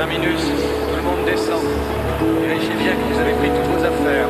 Terminus, tout le monde descend. Vérifiez bien que vous avez pris toutes vos affaires.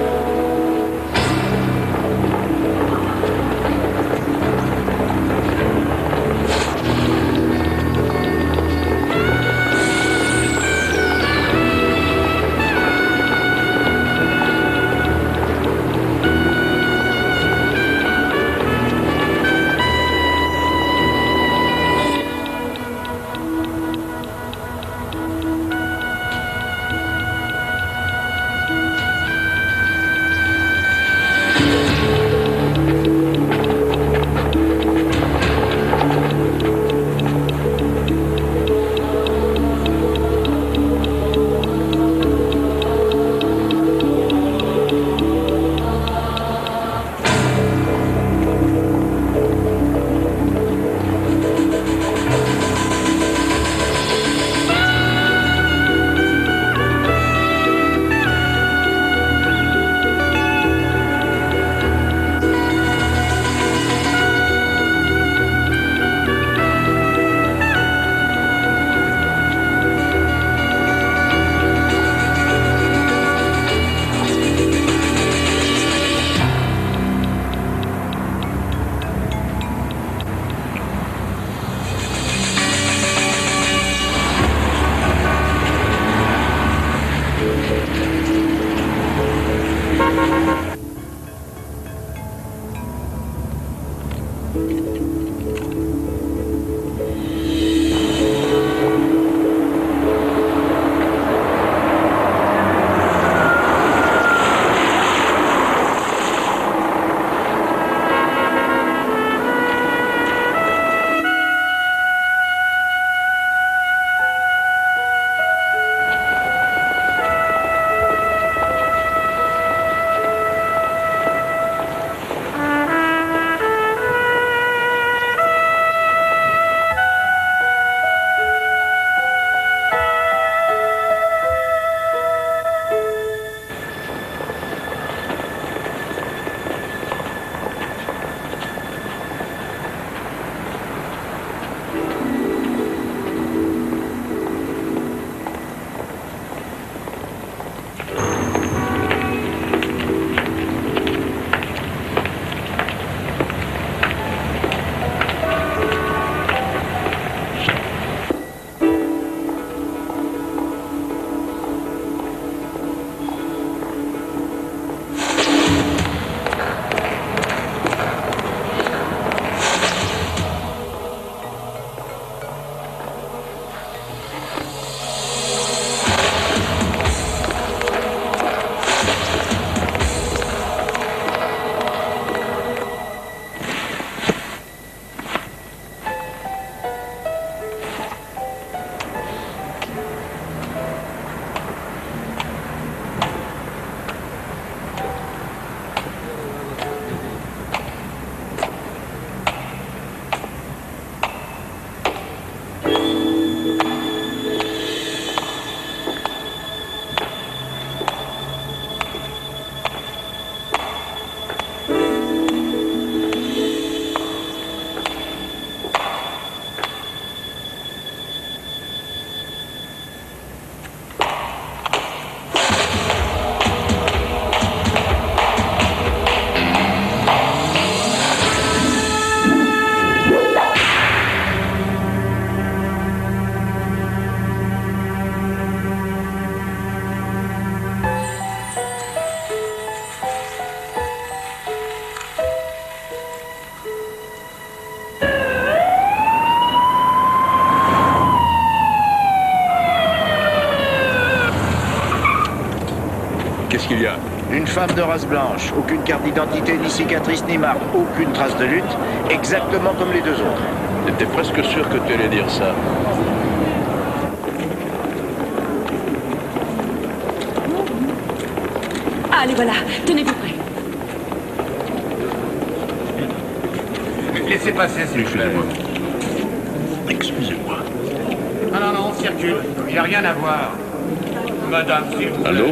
Qu'est-ce qu'il y a? Une femme de race blanche, aucune carte d'identité, ni cicatrice, ni marque, aucune trace de lutte, exactement comme les deux autres. J'étais presque sûr que tu allais dire ça. Allez, voilà, tenez-vous prêts. Laissez passer, s'il vous plaît. Excusez-moi. Excusez-moi. Non, on circule. Il n'y a rien à voir. Madame, s'il vous plaît. Allô?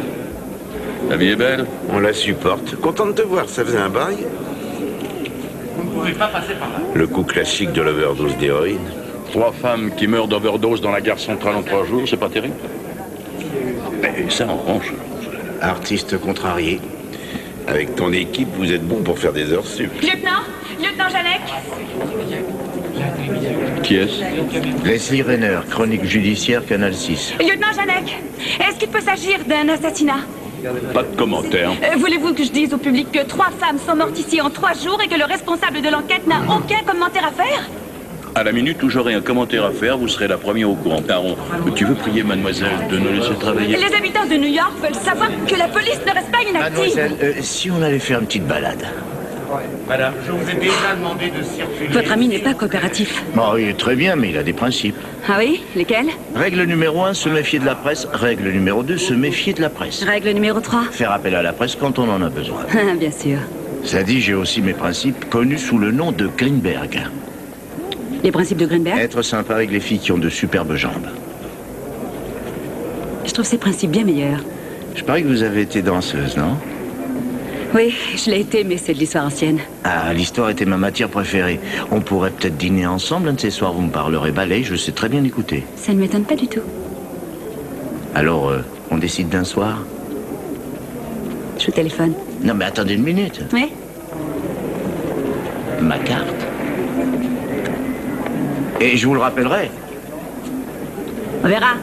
La vie est belle? On la supporte. Content de te voir, ça faisait un bail. Vous ne pouvez pas passer par là. Le coup classique de l'overdose d'héroïne. 3 femmes qui meurent d'overdose dans la gare centrale en 3 jours, c'est pas terrible? Et ça, en revanche... Artiste contrarié. Avec ton équipe, vous êtes bon pour faire des heures sup. Lieutenant Janek. Qui est-ce? Leslie Rayner, chronique judiciaire, Canal 6. Lieutenant Janek, est-ce qu'il peut s'agir d'un assassinat? Pas de commentaire. Voulez-vous que je dise au public que 3 femmes sont mortes ici en 3 jours et que le responsable de l'enquête n'a aucun commentaire à faire? À la minute où j'aurai un commentaire à faire, vous serez la première au courant. Caron, tu veux prier mademoiselle de nous laisser travailler? Les habitants de New York veulent savoir que la police ne reste pas inactive. Mademoiselle, si on allait faire une petite balade. Madame, je vous ai déjà demandé de circuler. Votre ami n'est pas coopératif. Bon, il est très bien, mais il a des principes. Ah oui? Lesquels? Règle numéro 1, se méfier de la presse. Règle numéro 2, se méfier de la presse. Règle numéro 3. Faire appel à la presse quand on en a besoin. Ah, bien sûr. Ça dit, j'ai aussi mes principes, connus sous le nom de Greenberg. Les principes de Greenberg? Être sympa avec les filles qui ont de superbes jambes. Je trouve ces principes bien meilleurs. Je parie que vous avez été danseuse, non? Oui, je l'ai été, mais c'est de l'histoire ancienne. Ah, l'histoire était ma matière préférée. On pourrait peut-être dîner ensemble un de ces soirs, vous me parlerez ballet, je sais très bien écouter. Ça ne m'étonne pas du tout. Alors, on décide d'un soir? Je vous téléphone. Non, mais attendez une minute. Oui? Ma carte. Et je vous le rappellerai. On verra.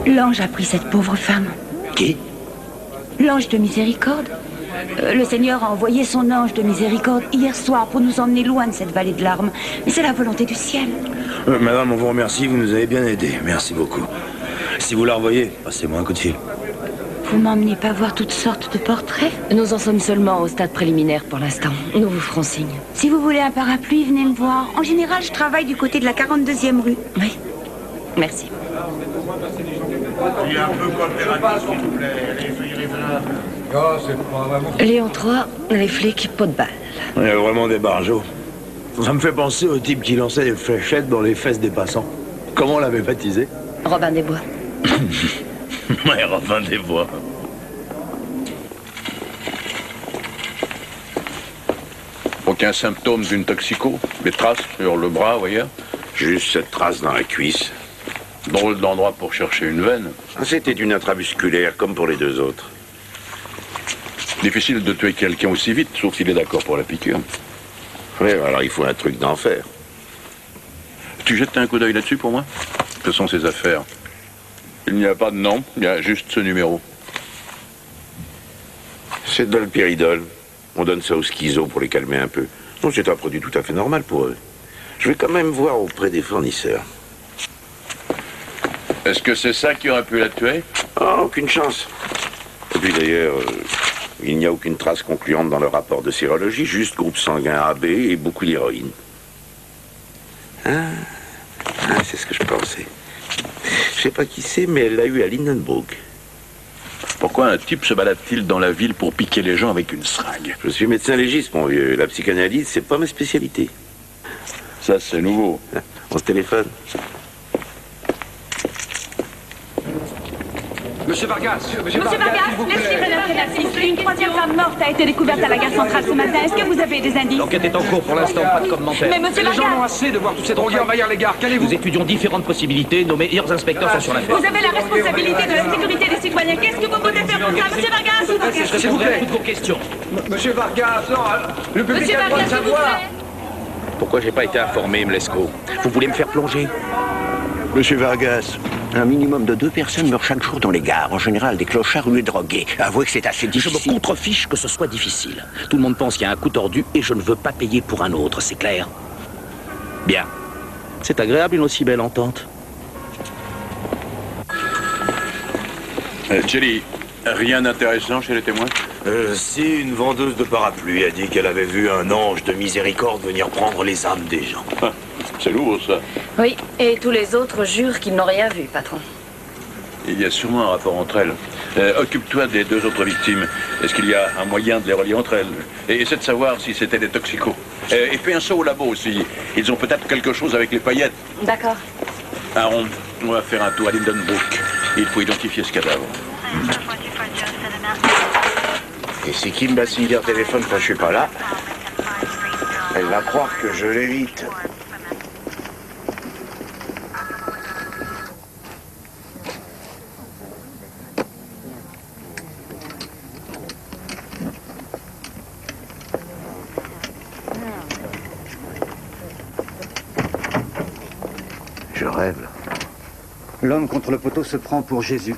L'ange a pris cette pauvre femme. Qui? L'ange de miséricorde. Le Seigneur a envoyé son ange de miséricorde hier soir pour nous emmener loin de cette vallée de larmes. Mais c'est la volonté du ciel. Madame, on vous remercie, vous nous avez bien aidés. Merci beaucoup. Si vous la revoyez, passez-moi un coup de fil. Vous m'emmenez pas voir toutes sortes de portraits? Nous en sommes seulement au stade préliminaire pour l'instant. Nous vous ferons signe. Si vous voulez un parapluie, venez me voir. En général, je travaille du côté de la 42e rue. Oui. Merci. Il est un peu coopératif, s'il vous plaît. Allez, soyez raisonnable. Oh, c'est pas vraiment... Léon 3, les flics, pot de balle. Il y a vraiment des barjots. Ça me fait penser au type qui lançait des fléchettes dans les fesses des passants. Comment on l'avait baptisé? Robin des Bois. Ouais, Robin des Bois. Aucun symptôme d'une toxico? Des traces sur le bras ou ailleurs? Juste cette trace dans la cuisse. Drôle d'endroit pour chercher une veine. C'était une intramusculaire, comme pour les deux autres. Difficile de tuer quelqu'un aussi vite, sauf s'il est d'accord pour la piqûre. Oui, alors il faut un truc d'enfer. Tu jettes un coup d'œil là-dessus pour moi? Que sont ces affaires? Il n'y a pas de nom, il y a juste ce numéro. C'est de l'alpéridol. On donne ça aux schizos pour les calmer un peu. Non, c'est un produit tout à fait normal pour eux. Je vais quand même voir auprès des fournisseurs. Est-ce que c'est ça qui aurait pu la tuer? Ah, aucune chance. Et puis d'ailleurs, il n'y a aucune trace concluante dans le rapport de sérologie, juste groupe sanguin AB et beaucoup d'héroïne. Ah, c'est ce que je pensais. Je sais pas qui c'est, mais elle l'a eu à Lindenbrook. Pourquoi un type se balade-t-il dans la ville pour piquer les gens avec une seringue? Je suis médecin légiste, mon vieux. La psychanalyse, c'est pas ma spécialité. Ça, c'est nouveau. On se téléphone. Monsieur Vargas, Monsieur Vargas, Leslie Rayner, une 3e femme morte a été découverte à la gare centrale ce matin. Est-ce que vous avez des indices? L'enquête est en cours pour l'instant, pas de commentaires. Mais monsieur Les gens Vargas... ont assez de voir tous ces drogués envahir les gares. Qu'allez-vous? Nous étudions différentes possibilités. Nos meilleurs inspecteurs sont sur l'affaire. Vous avez la responsabilité de la sécurité des citoyens. Qu'est-ce que vous pouvez faire pour ça, monsieur Vargas? S'il vous plaît, toutes vos questions. Monsieur Vargas, non, le public Monsieur a le droit de Vargas, s'il vous savoir. plaît. Pourquoi j'ai pas été informé, Mlesco? Vous voulez me faire plonger? Monsieur Vargas, un minimum de 2 personnes meurent chaque jour dans les gares. En général, des clochards ou des drogués. Avouez que c'est assez Je difficile. me contrefiche que ce soit difficile. Tout le monde pense qu'il y a un coup tordu et je ne veux pas payer pour un autre, c'est clair? Bien. C'est agréable une aussi belle entente. Jelly, rien d'intéressant chez les témoins? Si, une vendeuse de parapluies a dit qu'elle avait vu un ange de miséricorde venir prendre les âmes des gens. Ah, c'est lourd, ça. Oui, et tous les autres jurent qu'ils n'ont rien vu, patron. Il y a sûrement un rapport entre elles. Occupe-toi des 2 autres victimes. Est-ce qu'il y a un moyen de les relier entre elles? Et essaie de savoir si c'était des toxicos. Et fais un saut au labo aussi. Ils ont peut-être quelque chose avec les paillettes. D'accord. Aaron, on va faire un tour à Lindenbrook. Il faut identifier ce cadavre. Et si Kim Basinger téléphone quand je suis pas là, elle va croire que je l'évite. rêve, là. L'homme contre le poteau se prend pour Jésus.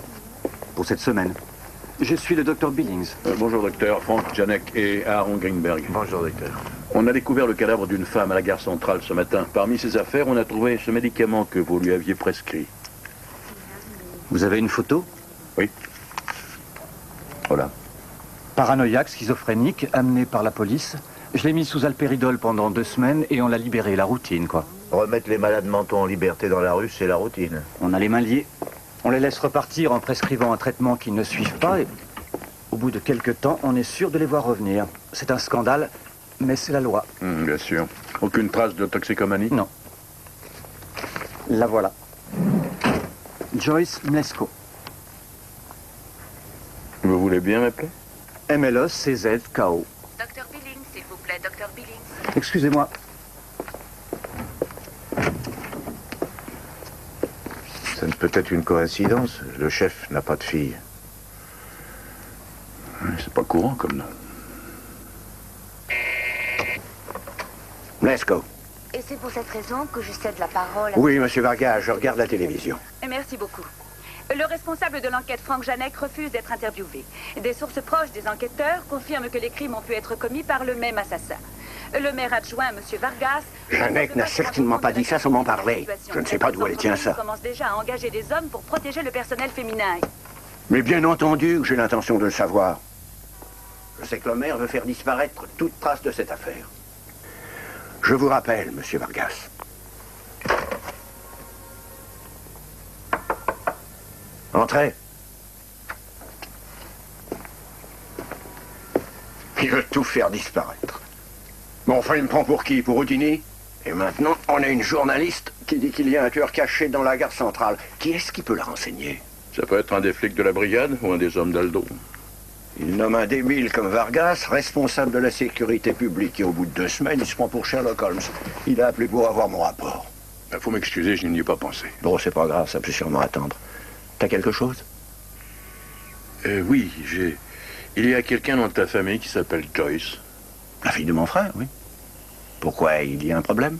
Pour cette semaine. Je suis le docteur Billings. Bonjour docteur, Frank Janek et Aaron Greenberg. Bonjour docteur. On a découvert le cadavre d'une femme à la gare centrale ce matin. Parmi ses affaires, on a trouvé ce médicament que vous lui aviez prescrit. Vous avez une photo? Oui. Voilà. Paranoïaque, schizophrénique, amené par la police. Je l'ai mis sous alpéridol pendant 2 semaines et on l'a libéré, la routine, quoi. Remettre les malades mentaux en liberté dans la rue, c'est la routine. On a les mains liées. On les laisse repartir en prescrivant un traitement qu'ils ne suivent pas et au bout de quelques temps, on est sûr de les voir revenir. C'est un scandale, mais c'est la loi. Bien sûr. Aucune trace de toxicomanie? Non. La voilà. Joyce Mlesko. Vous voulez bien m'appeler? MLOCZKO. Docteur Billings, s'il vous plaît, Docteur Billings. Excusez-moi. Ça ne peut être une coïncidence. Le chef n'a pas de fille. C'est pas courant comme nom. Mlesko. Et c'est pour cette raison que je cède la parole à... Oui, monsieur Vargas, je regarde la télévision. Merci beaucoup. Le responsable de l'enquête, Frank Janek, refuse d'être interviewé. Des sources proches des enquêteurs confirment que les crimes ont pu être commis par le même assassin. Le maire adjoint, monsieur Vargas... Janek n'a certainement pas dit ça sans m'en parler. Je ne sais pas d'où elle tient ça. commence déjà à engager des hommes pour protéger le personnel féminin. Mais bien entendu que j'ai l'intention de le savoir. Je sais que le maire veut faire disparaître toute trace de cette affaire. Je vous rappelle, monsieur Vargas. Entrez. Il veut tout faire disparaître. Bon, enfin, il me prend pour qui? Pour Houdini? Et maintenant, on a une journaliste qui dit qu'il y a un tueur caché dans la gare centrale. Qui est-ce qui peut la renseigner? Ça peut être un des flics de la brigade ou un des hommes d'Aldo. Il nomme un débile comme Vargas, responsable de la sécurité publique, et au bout de 2 semaines, il se prend pour Sherlock Holmes. Il a appelé pour avoir mon rapport. Faut m'excuser, je n'y ai pas pensé. Bon, c'est pas grave, ça peut sûrement attendre. T'as quelque chose? Oui, j'ai... Il y a quelqu'un dans ta famille qui s'appelle Joyce. La fille de mon frère, oui. Pourquoi, il y a un problème?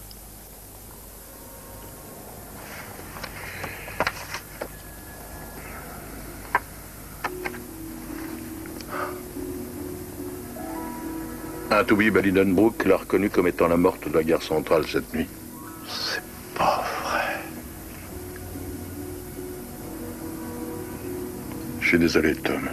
Un toubib à Lidenbrook l'a reconnu comme étant la morte de la gare centrale cette nuit. C'est pas vrai. Je suis désolé, Tom.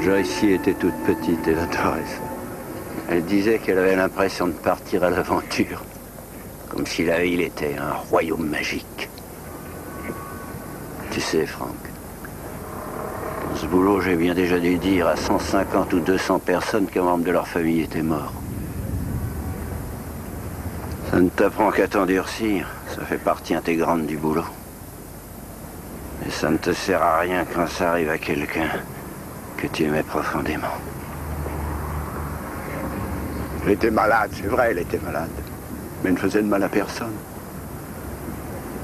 Joyce était toute petite, elle adorait ça. Elle disait qu'elle avait l'impression de partir à l'aventure, comme si la ville était un royaume magique. Tu sais, Franck, dans ce boulot, j'ai bien déjà dû dire à 150 ou 200 personnes qu'un membre de leur famille était mort. Ça ne t'apprend qu'à t'endurcir, ça fait partie intégrante du boulot. Et ça ne te sert à rien quand ça arrive à quelqu'un que tu aimais profondément. Elle était malade, c'est vrai, elle était malade. Mais elle ne faisait de mal à personne.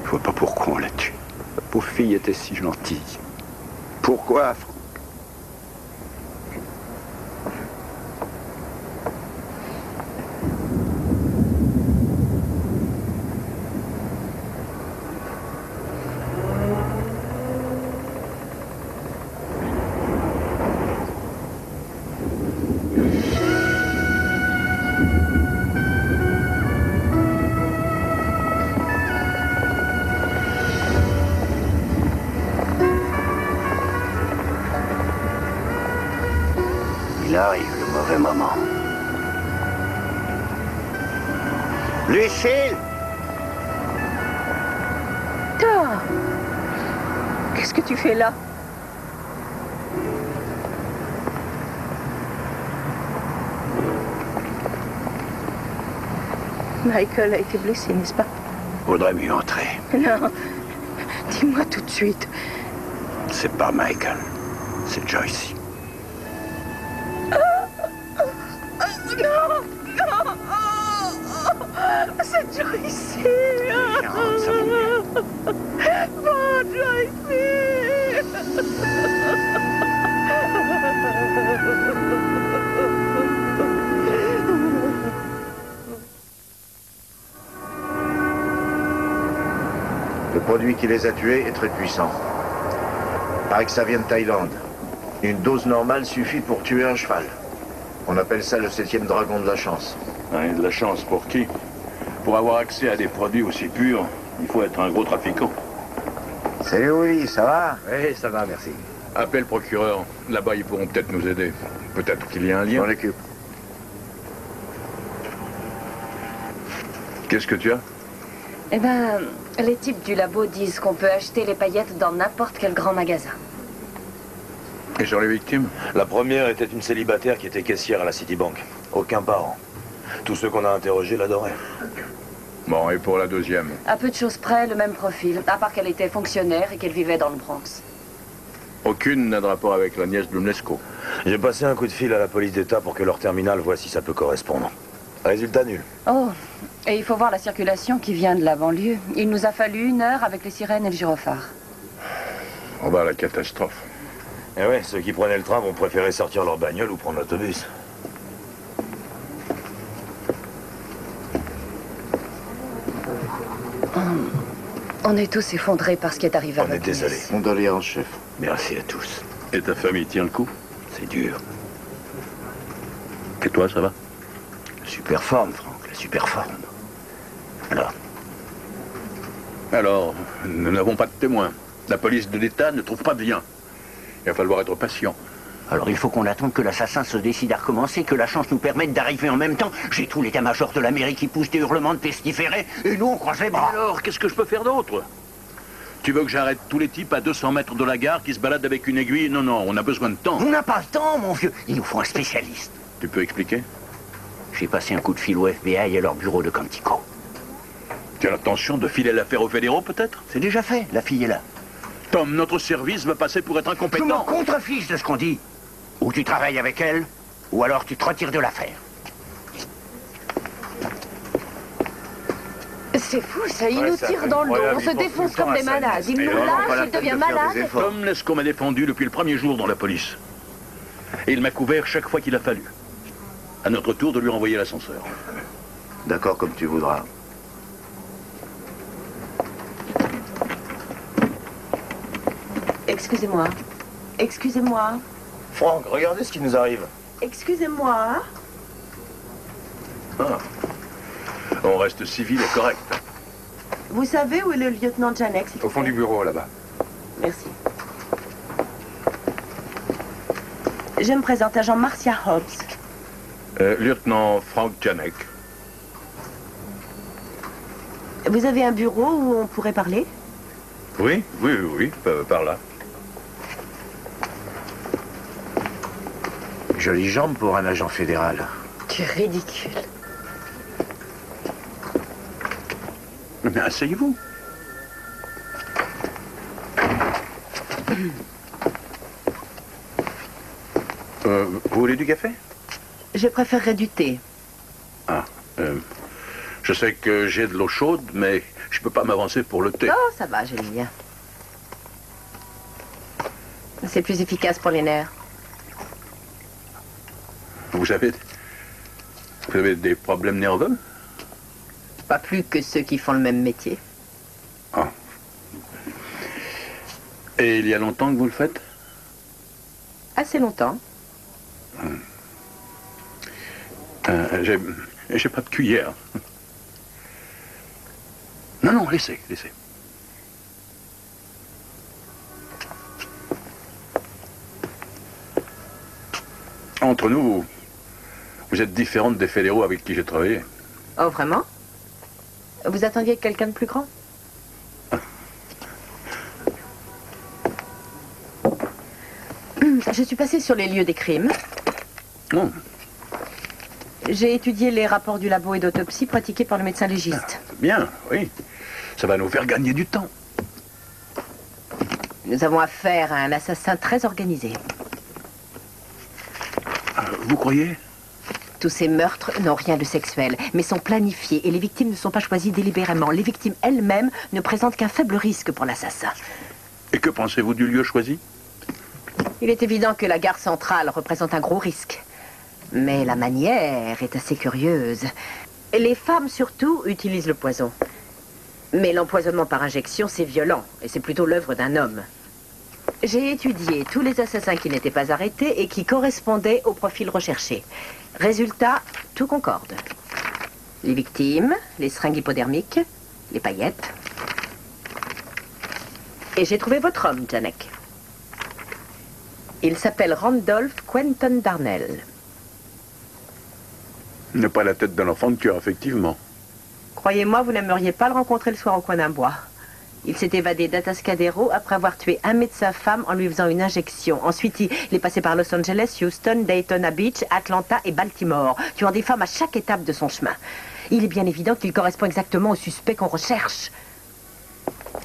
Je vois pas pourquoi on l'a tuée. La pauvre fille était si gentille. Pourquoi, Franck? Il arrive le mauvais moment. Lucille! Tom! Qu'est-ce que tu fais là? Michael a été blessé, n'est-ce pas? Faudrait mieux entrer. Non. Dis-moi tout de suite. C'est pas Michael. C'est Joyce. Non! Non! C'est Joyce! Bon, Joyce! Le produit qui les a tués est très puissant. Paraît que ça vient de Thaïlande. Une dose normale suffit pour tuer un cheval. On appelle ça le 7e dragon de la chance. Ouais, de la chance pour qui? Pour avoir accès à des produits aussi purs, il faut être un gros trafiquant. Salut Willy, ça va? Oui, ça va, merci. Appelle le procureur. Là-bas, ils pourront peut-être nous aider. Peut-être qu'il y a un lien. On occupe. Qu'est-ce que tu as? Eh ben, les types du labo disent qu'on peut acheter les paillettes dans n'importe quel grand magasin. Et sur les victimes? La première était une célibataire qui était caissière à la Citibank. Aucun parent. Tous ceux qu'on a interrogés l'adoraient. Bon, et pour la deuxième? À peu de choses près, le même profil, à part qu'elle était fonctionnaire et qu'elle vivait dans le Bronx. Aucune n'a de rapport avec la nièce Blumlesko. J'ai passé un coup de fil à la police d'État pour que leur terminal voie si ça peut correspondre. Résultat nul. Oh, et il faut voir la circulation qui vient de la banlieue. Il nous a fallu 1 heure avec les sirènes et le gyrophare. On va à la catastrophe. Eh ouais, ceux qui prenaient le train vont préférer sortir leur bagnole ou prendre l'autobus. On est tous effondrés par ce qui est arrivé à On est désolé. Condoléances, chef. Merci à tous. Et ta famille tient le coup? C'est dur. Et toi, ça va? Super forme, Franck, la super forme. Alors, nous n'avons pas de témoins. La police de l'État ne trouve pas de lien. Il va falloir être patient. Alors il faut qu'on attende que l'assassin se décide à recommencer, que la chance nous permette d'arriver en même temps. J'ai tout l'état-major de l'Amérique qui pousse des hurlements de pestiférés, et nous on croise les bras. Alors, qu'est-ce que je peux faire d'autre? Tu veux que j'arrête tous les types à 200 mètres de la gare qui se baladent avec une aiguille? Non, non, on a besoin de temps. On n'a pas le temps, mon vieux. Il nous faut un spécialiste. Tu peux expliquer? J'ai passé un coup de fil au FBI à leur bureau de Quantico. Tu as l'intention de filer l'affaire aux fédéraux, peut-être? C'est déjà fait, la fille est là. Tom, notre service va passer pour être incompétent. Je m'en contrefiche de ce qu'on dit. Ou tu travailles avec elle, ou alors tu te retires de l'affaire. C'est fou, ça, il nous tire dans le dos, on se défonce comme des malades. Il nous lâche, il devient malade. Tom Lesko m'a défendu depuis le premier jour dans la police. Et il m'a couvert chaque fois qu'il a fallu. À notre tour de lui renvoyer l'ascenseur. D'accord, comme tu voudras. Excusez-moi. Excusez-moi. Franck, regardez ce qui nous arrive. Excusez-moi. Ah. On reste civil et correct. Vous savez où est le lieutenant Janek? Au fond du bureau, là-bas. Merci. Je me présente, agent Marcia Hobbs. Lieutenant Frank Janek. Vous avez un bureau où on pourrait parler? Oui, par là. Jolie jambe pour un agent fédéral. Tu es ridicule. Mais asseyez-vous. Vous voulez du café? Je préférerais du thé. Ah, je sais que j'ai de l'eau chaude, mais je peux pas m'avancer pour le thé. Oh, ça va, j'aime bien. C'est plus efficace pour les nerfs. Vous avez des problèmes nerveux? Pas plus que ceux qui font le même métier. Ah. Et il y a longtemps que vous le faites? Assez longtemps. J'ai pas de cuillère. Non, laissez. Entre nous, vous êtes différente des fédéraux avec qui j'ai travaillé. Oh, vraiment? Vous attendiez quelqu'un de plus grand? Je suis passée sur les lieux des crimes. Oh. J'ai étudié les rapports du labo et d'autopsie pratiqués par le médecin légiste. Bien, oui. Ça va nous faire gagner du temps. Nous avons affaire à un assassin très organisé. Vous croyez? Tous ces meurtres n'ont rien de sexuel, mais sont planifiés et les victimes ne sont pas choisies délibérément. Les victimes elles-mêmes ne présentent qu'un faible risque pour l'assassin. Et que pensez-vous du lieu choisi? Il est évident que la gare centrale représente un gros risque. Mais la manière est assez curieuse. Les femmes, surtout, utilisent le poison. Mais l'empoisonnement par injection, c'est violent, et c'est plutôt l'œuvre d'un homme. J'ai étudié tous les assassins qui n'étaient pas arrêtés et qui correspondaient au profil recherché. Résultat, tout concorde. Les victimes, les seringues hypodermiques, les paillettes. Et j'ai trouvé votre homme, Janek. Il s'appelle Randolph Quentin Darnell. Il n'a pas la tête d'un enfant de cœur, effectivement. Croyez-moi, vous n'aimeriez pas le rencontrer le soir au coin d'un bois. Il s'est évadé d'Atascadero après avoir tué un médecin femme en lui faisant une injection. Ensuite, il est passé par Los Angeles, Houston, Daytona Beach, Atlanta et Baltimore, tuant des femmes à chaque étape de son chemin. Il est bien évident qu'il correspond exactement au suspect qu'on recherche.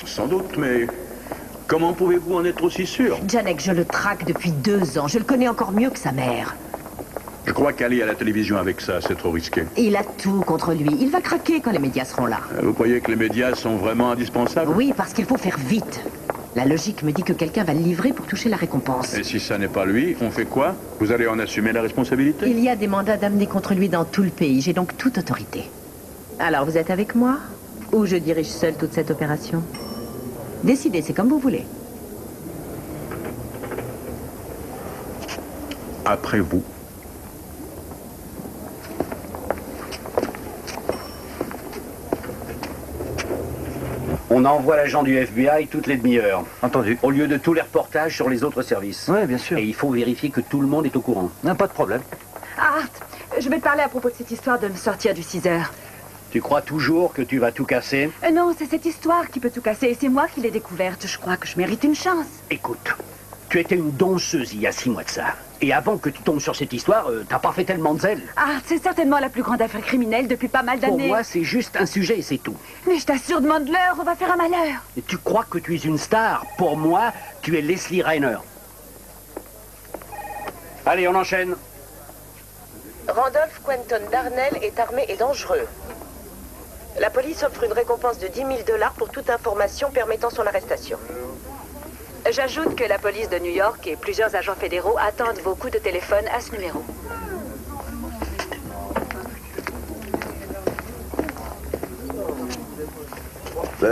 Sans doute, mais comment pouvez-vous en être aussi sûr? Janek, je le traque depuis 2 ans. Je le connais encore mieux que sa mère. Je crois qu'aller à la télévision avec ça, c'est trop risqué. Il a tout contre lui. Il va craquer quand les médias seront là. Vous croyez que les médias sont vraiment indispensables? Oui, parce qu'il faut faire vite. La logique me dit que quelqu'un va le livrer pour toucher la récompense. Et si ça n'est pas lui, on fait quoi? Vous allez en assumer la responsabilité? Il y a des mandats d'amener contre lui dans tout le pays. J'ai donc toute autorité. Alors, vous êtes avec moi? Ou je dirige seule toute cette opération? Décidez, c'est comme vous voulez. Après vous. On envoie l'agent du FBI toutes les demi-heures. Entendu. Au lieu de tous les reportages sur les autres services. Oui, bien sûr. Et il faut vérifier que tout le monde est au courant. Non, pas de problème. Art, je vais te parler à propos de cette histoire de me sortir du 6 heures. Tu crois toujours que tu vas tout casser? Non, c'est cette histoire qui peut tout casser et c'est moi qui l'ai découverte. Je crois que je mérite une chance. Écoute, tu étais une danseuse il y a 6 mois de ça. Et avant que tu tombes sur cette histoire, t'as pas fait tellement de zèle. Art, c'est certainement la plus grande affaire criminelle depuis pas mal d'années. Pour moi, c'est juste un sujet et c'est tout. Mais je t'assure, demande-leur, on va faire un malheur. Et tu crois que tu es une star? Pour moi, tu es Leslie Reiner. Allez, on enchaîne. Randolph Quentin Darnell est armé et dangereux. La police offre une récompense de $10 000 pour toute information permettant son arrestation. J'ajoute que la police de New York et plusieurs agents fédéraux attendent vos coups de téléphone à ce numéro.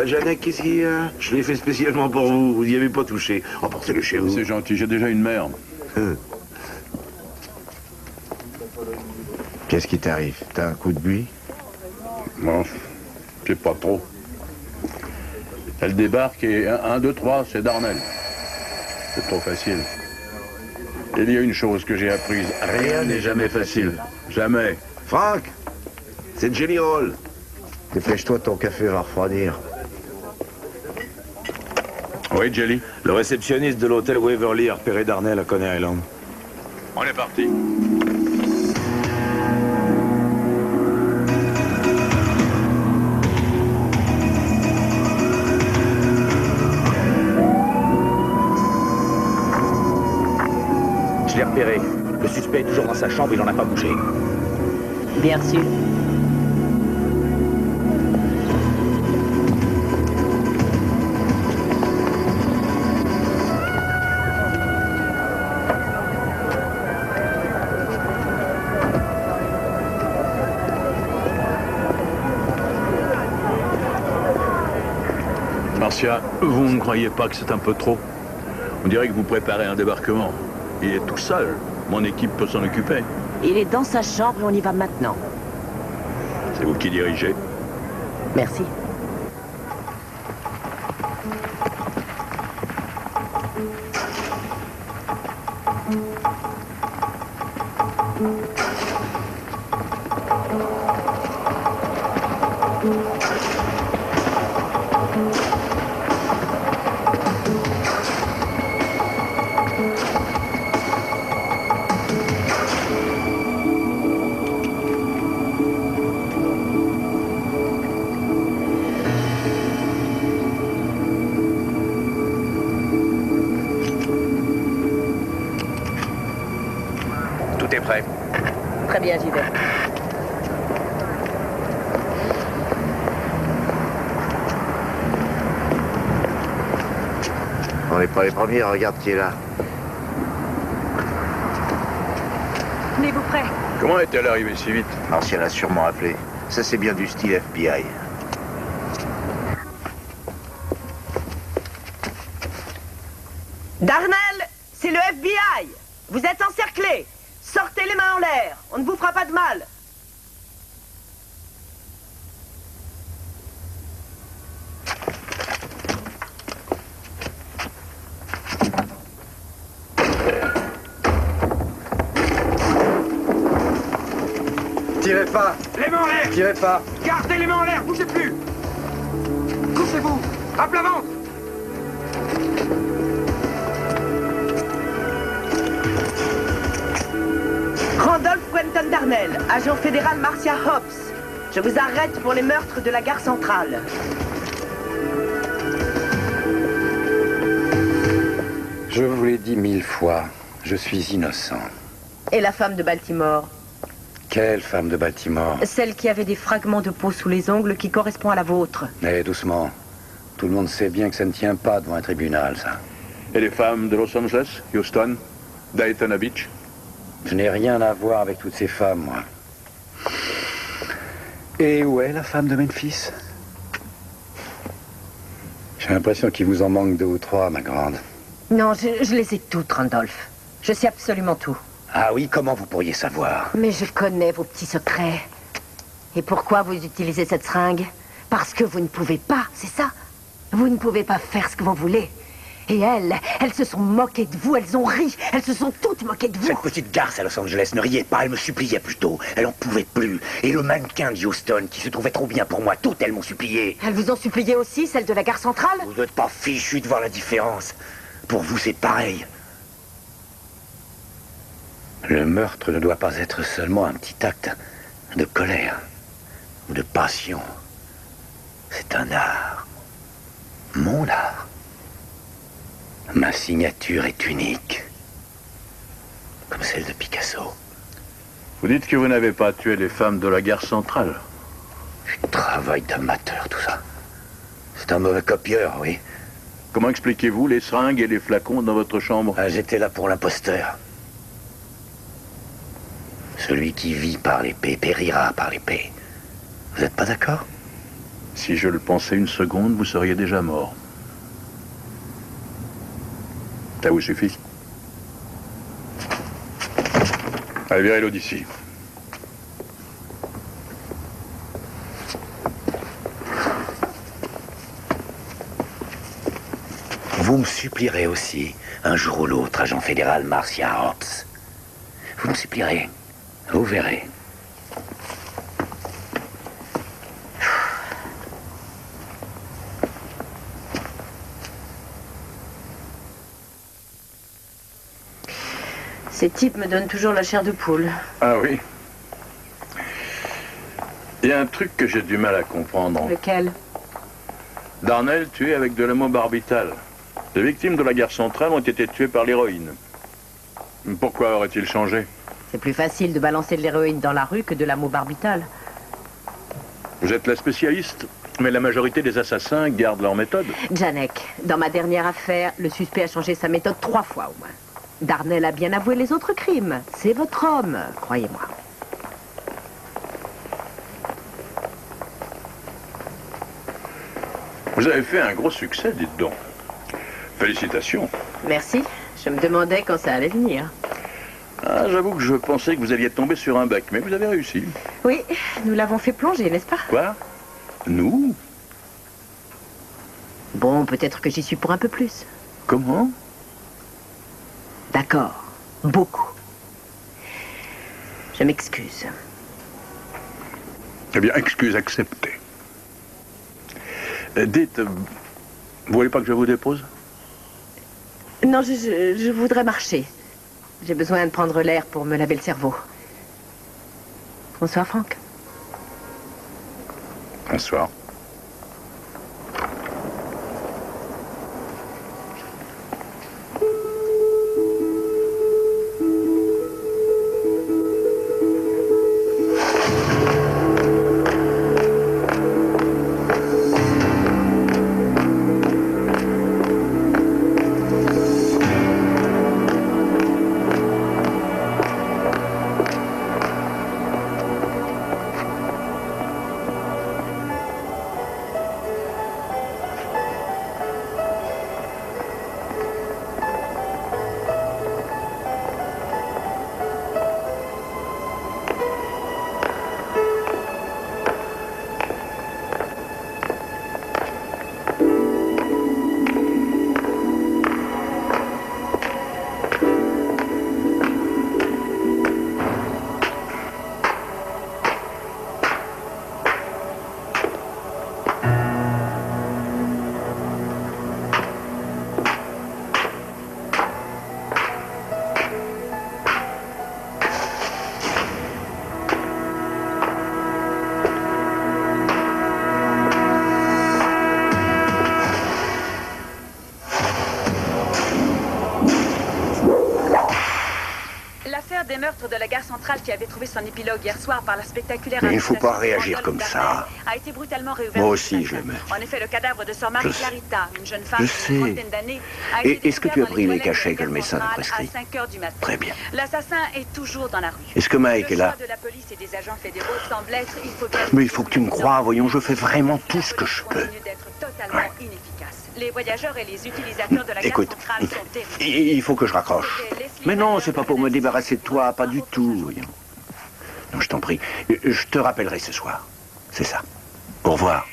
Janek, qu'est-ce qu'il y a? Je l'ai fait spécialement pour vous. Vous n'y avez pas touché. Emportez-le chez vous. C'est gentil, j'ai déjà une mère. Qu'est-ce qui t'arrive? T'as un coup de buis? Non, je sais pas trop. Elle débarque et 1, 2, 3, c'est Darnell. C'est trop facile. Il y a une chose que j'ai apprise. Rien n'est jamais facile. Jamais. Franck, c'est Jelly Roll. Dépêche-toi, ton café va refroidir. Oui, Jelly? Le réceptionniste de l'hôtel Waverly a repéré Darnell à Coney Island. On est parti. Je l'ai repéré. Le suspect est toujours dans sa chambre, il n'en a pas bougé. Bien reçu. Marcia, vous ne croyez pas que c'est un peu trop? On dirait que vous préparez un débarquement. Il est tout seul. Mon équipe peut s'en occuper. Il est dans sa chambre et on y va maintenant. C'est vous qui dirigez? Merci. Tout est prêt. Très bien, j'y vais. On n'est pas les premiers, regarde qui est là. Tenez-vous prêt? Comment est-elle arrivée si vite? Martial a sûrement appelé. Ça, c'est bien du style FBI. Darnell, c'est le FBI. Vous êtes encerclés. Sortez les mains en l'air. On ne vous fera pas de mal. Tirez pas. Les mains en l'air. Tirez pas. Gardez les mains en l'air, bougez plus. Couchez-vous. À plat ventre. Randolph Quentin Darnell, agent fédéral Marcia Hobbs. Je vous arrête pour les meurtres de la gare centrale. Je vous l'ai dit 1000 fois, je suis innocent. Et la femme de Baltimore? Quelle femme de Baltimore? Celle qui avait des fragments de peau sous les ongles qui correspond à la vôtre. Eh, doucement. Tout le monde sait bien que ça ne tient pas devant un tribunal, ça. Et les femmes de Los Angeles, Houston, Daytona Beach? Je n'ai rien à voir avec toutes ces femmes, moi. Et où est la femme de Memphis? J'ai l'impression qu'il vous en manque 2 ou 3, ma grande. Non, je les ai toutes, Randolph. Je sais absolument tout. Ah oui, comment vous pourriez savoir? Mais je connais vos petits secrets. Et pourquoi vous utilisez cette seringue? Parce que vous ne pouvez pas, c'est ça? Vous ne pouvez pas faire ce que vous voulez. Et elles se sont moquées de vous, elles ont ri, elles se sont toutes moquées de vous. Cette petite garce à Los Angeles ne riait pas, elle me suppliait plutôt. Elle en pouvait plus. Et le mannequin de Houston, qui se trouvait trop bien pour moi, toutes elles m'ont supplié. Elles vous ont supplié aussi, celle de la gare centrale? Vous n'êtes pas fichu de voir la différence. Pour vous, c'est pareil. Le meurtre ne doit pas être seulement un petit acte de colère ou de passion. C'est un art. Mon art. Ma signature est unique. Comme celle de Picasso. Vous dites que vous n'avez pas tué les femmes de la gare centrale. Du travail d'amateur, tout ça. C'est un mauvais copieur, oui. Comment expliquez-vous les seringues et les flacons dans votre chambre? J'étais là pour l'imposteur. Celui qui vit par l'épée périra par l'épée. Vous n'êtes pas d'accord? Si je le pensais une seconde, vous seriez déjà mort. Ça vous suffit? Allez, virez l'eau d'ici. Vous me supplierez aussi, un jour ou l'autre, agent fédéral Marcia Hobbs. Vous me supplierez. Vous verrez. Ces types me donnent toujours la chair de poule. Ah oui? Il y a un truc que j'ai du mal à comprendre. Lequel? Darnell tué avec de l'amobarbital. Les victimes de la guerre centrale ont été tuées par l'héroïne. Pourquoi aurait-il changé? C'est plus facile de balancer de l'héroïne dans la rue que de l'amobarbital. Vous êtes la spécialiste, mais la majorité des assassins gardent leur méthode. Janek, dans ma dernière affaire, le suspect a changé sa méthode 3 fois au moins. Darnell a bien avoué les autres crimes. C'est votre homme, croyez-moi. Vous avez fait un gros succès, dites donc. Félicitations. Merci. Je me demandais quand ça allait venir. Ah, j'avoue que je pensais que vous alliez tomber sur un bec, mais vous avez réussi. Oui, nous l'avons fait plonger, n'est-ce pas? Quoi? Nous? Bon, peut-être que j'y suis pour un peu plus. Comment? D'accord. Beaucoup. Je m'excuse. Eh bien, excuse acceptée. Dites, vous voulez pas que je vous dépose? Non, je voudrais marcher. J'ai besoin de prendre l'air pour me laver le cerveau. Bonsoir, Franck. Bonsoir. L'affaire des meurtres de la gare centrale qui avait trouvé son épilogue hier soir par la spectaculaire... Mais il ne faut pas arrestation de réagir comme Randall ça. a été brutalement réouverte. Moi aussi, je l'aimais. En effet, le cadavre de sœur Marie-Clarita, une jeune femme Je d'une sais. trentaine d'années, a Et été est-ce que tu as découverte pris dans les toilettes cachets de que le la médecin gare t'a centrale prescrits? à 5 heures du matin. Très bien. L'assassin est toujours dans la rue. Est-ce que Mike est là? Le choix de la police et des agents fédéraux semble être... Mais il faut que tu me croies, voyons, je fais vraiment tout ce que je peux. totalement inefficace. Les voyageurs et les utilisateurs de la gare Écoute, centrale sont terribles. il faut que je raccroche. Mais non, c'est pas pour me débarrasser de toi, pas du tout, voyons. Non, je t'en prie, je te rappellerai ce soir. C'est ça. Au revoir.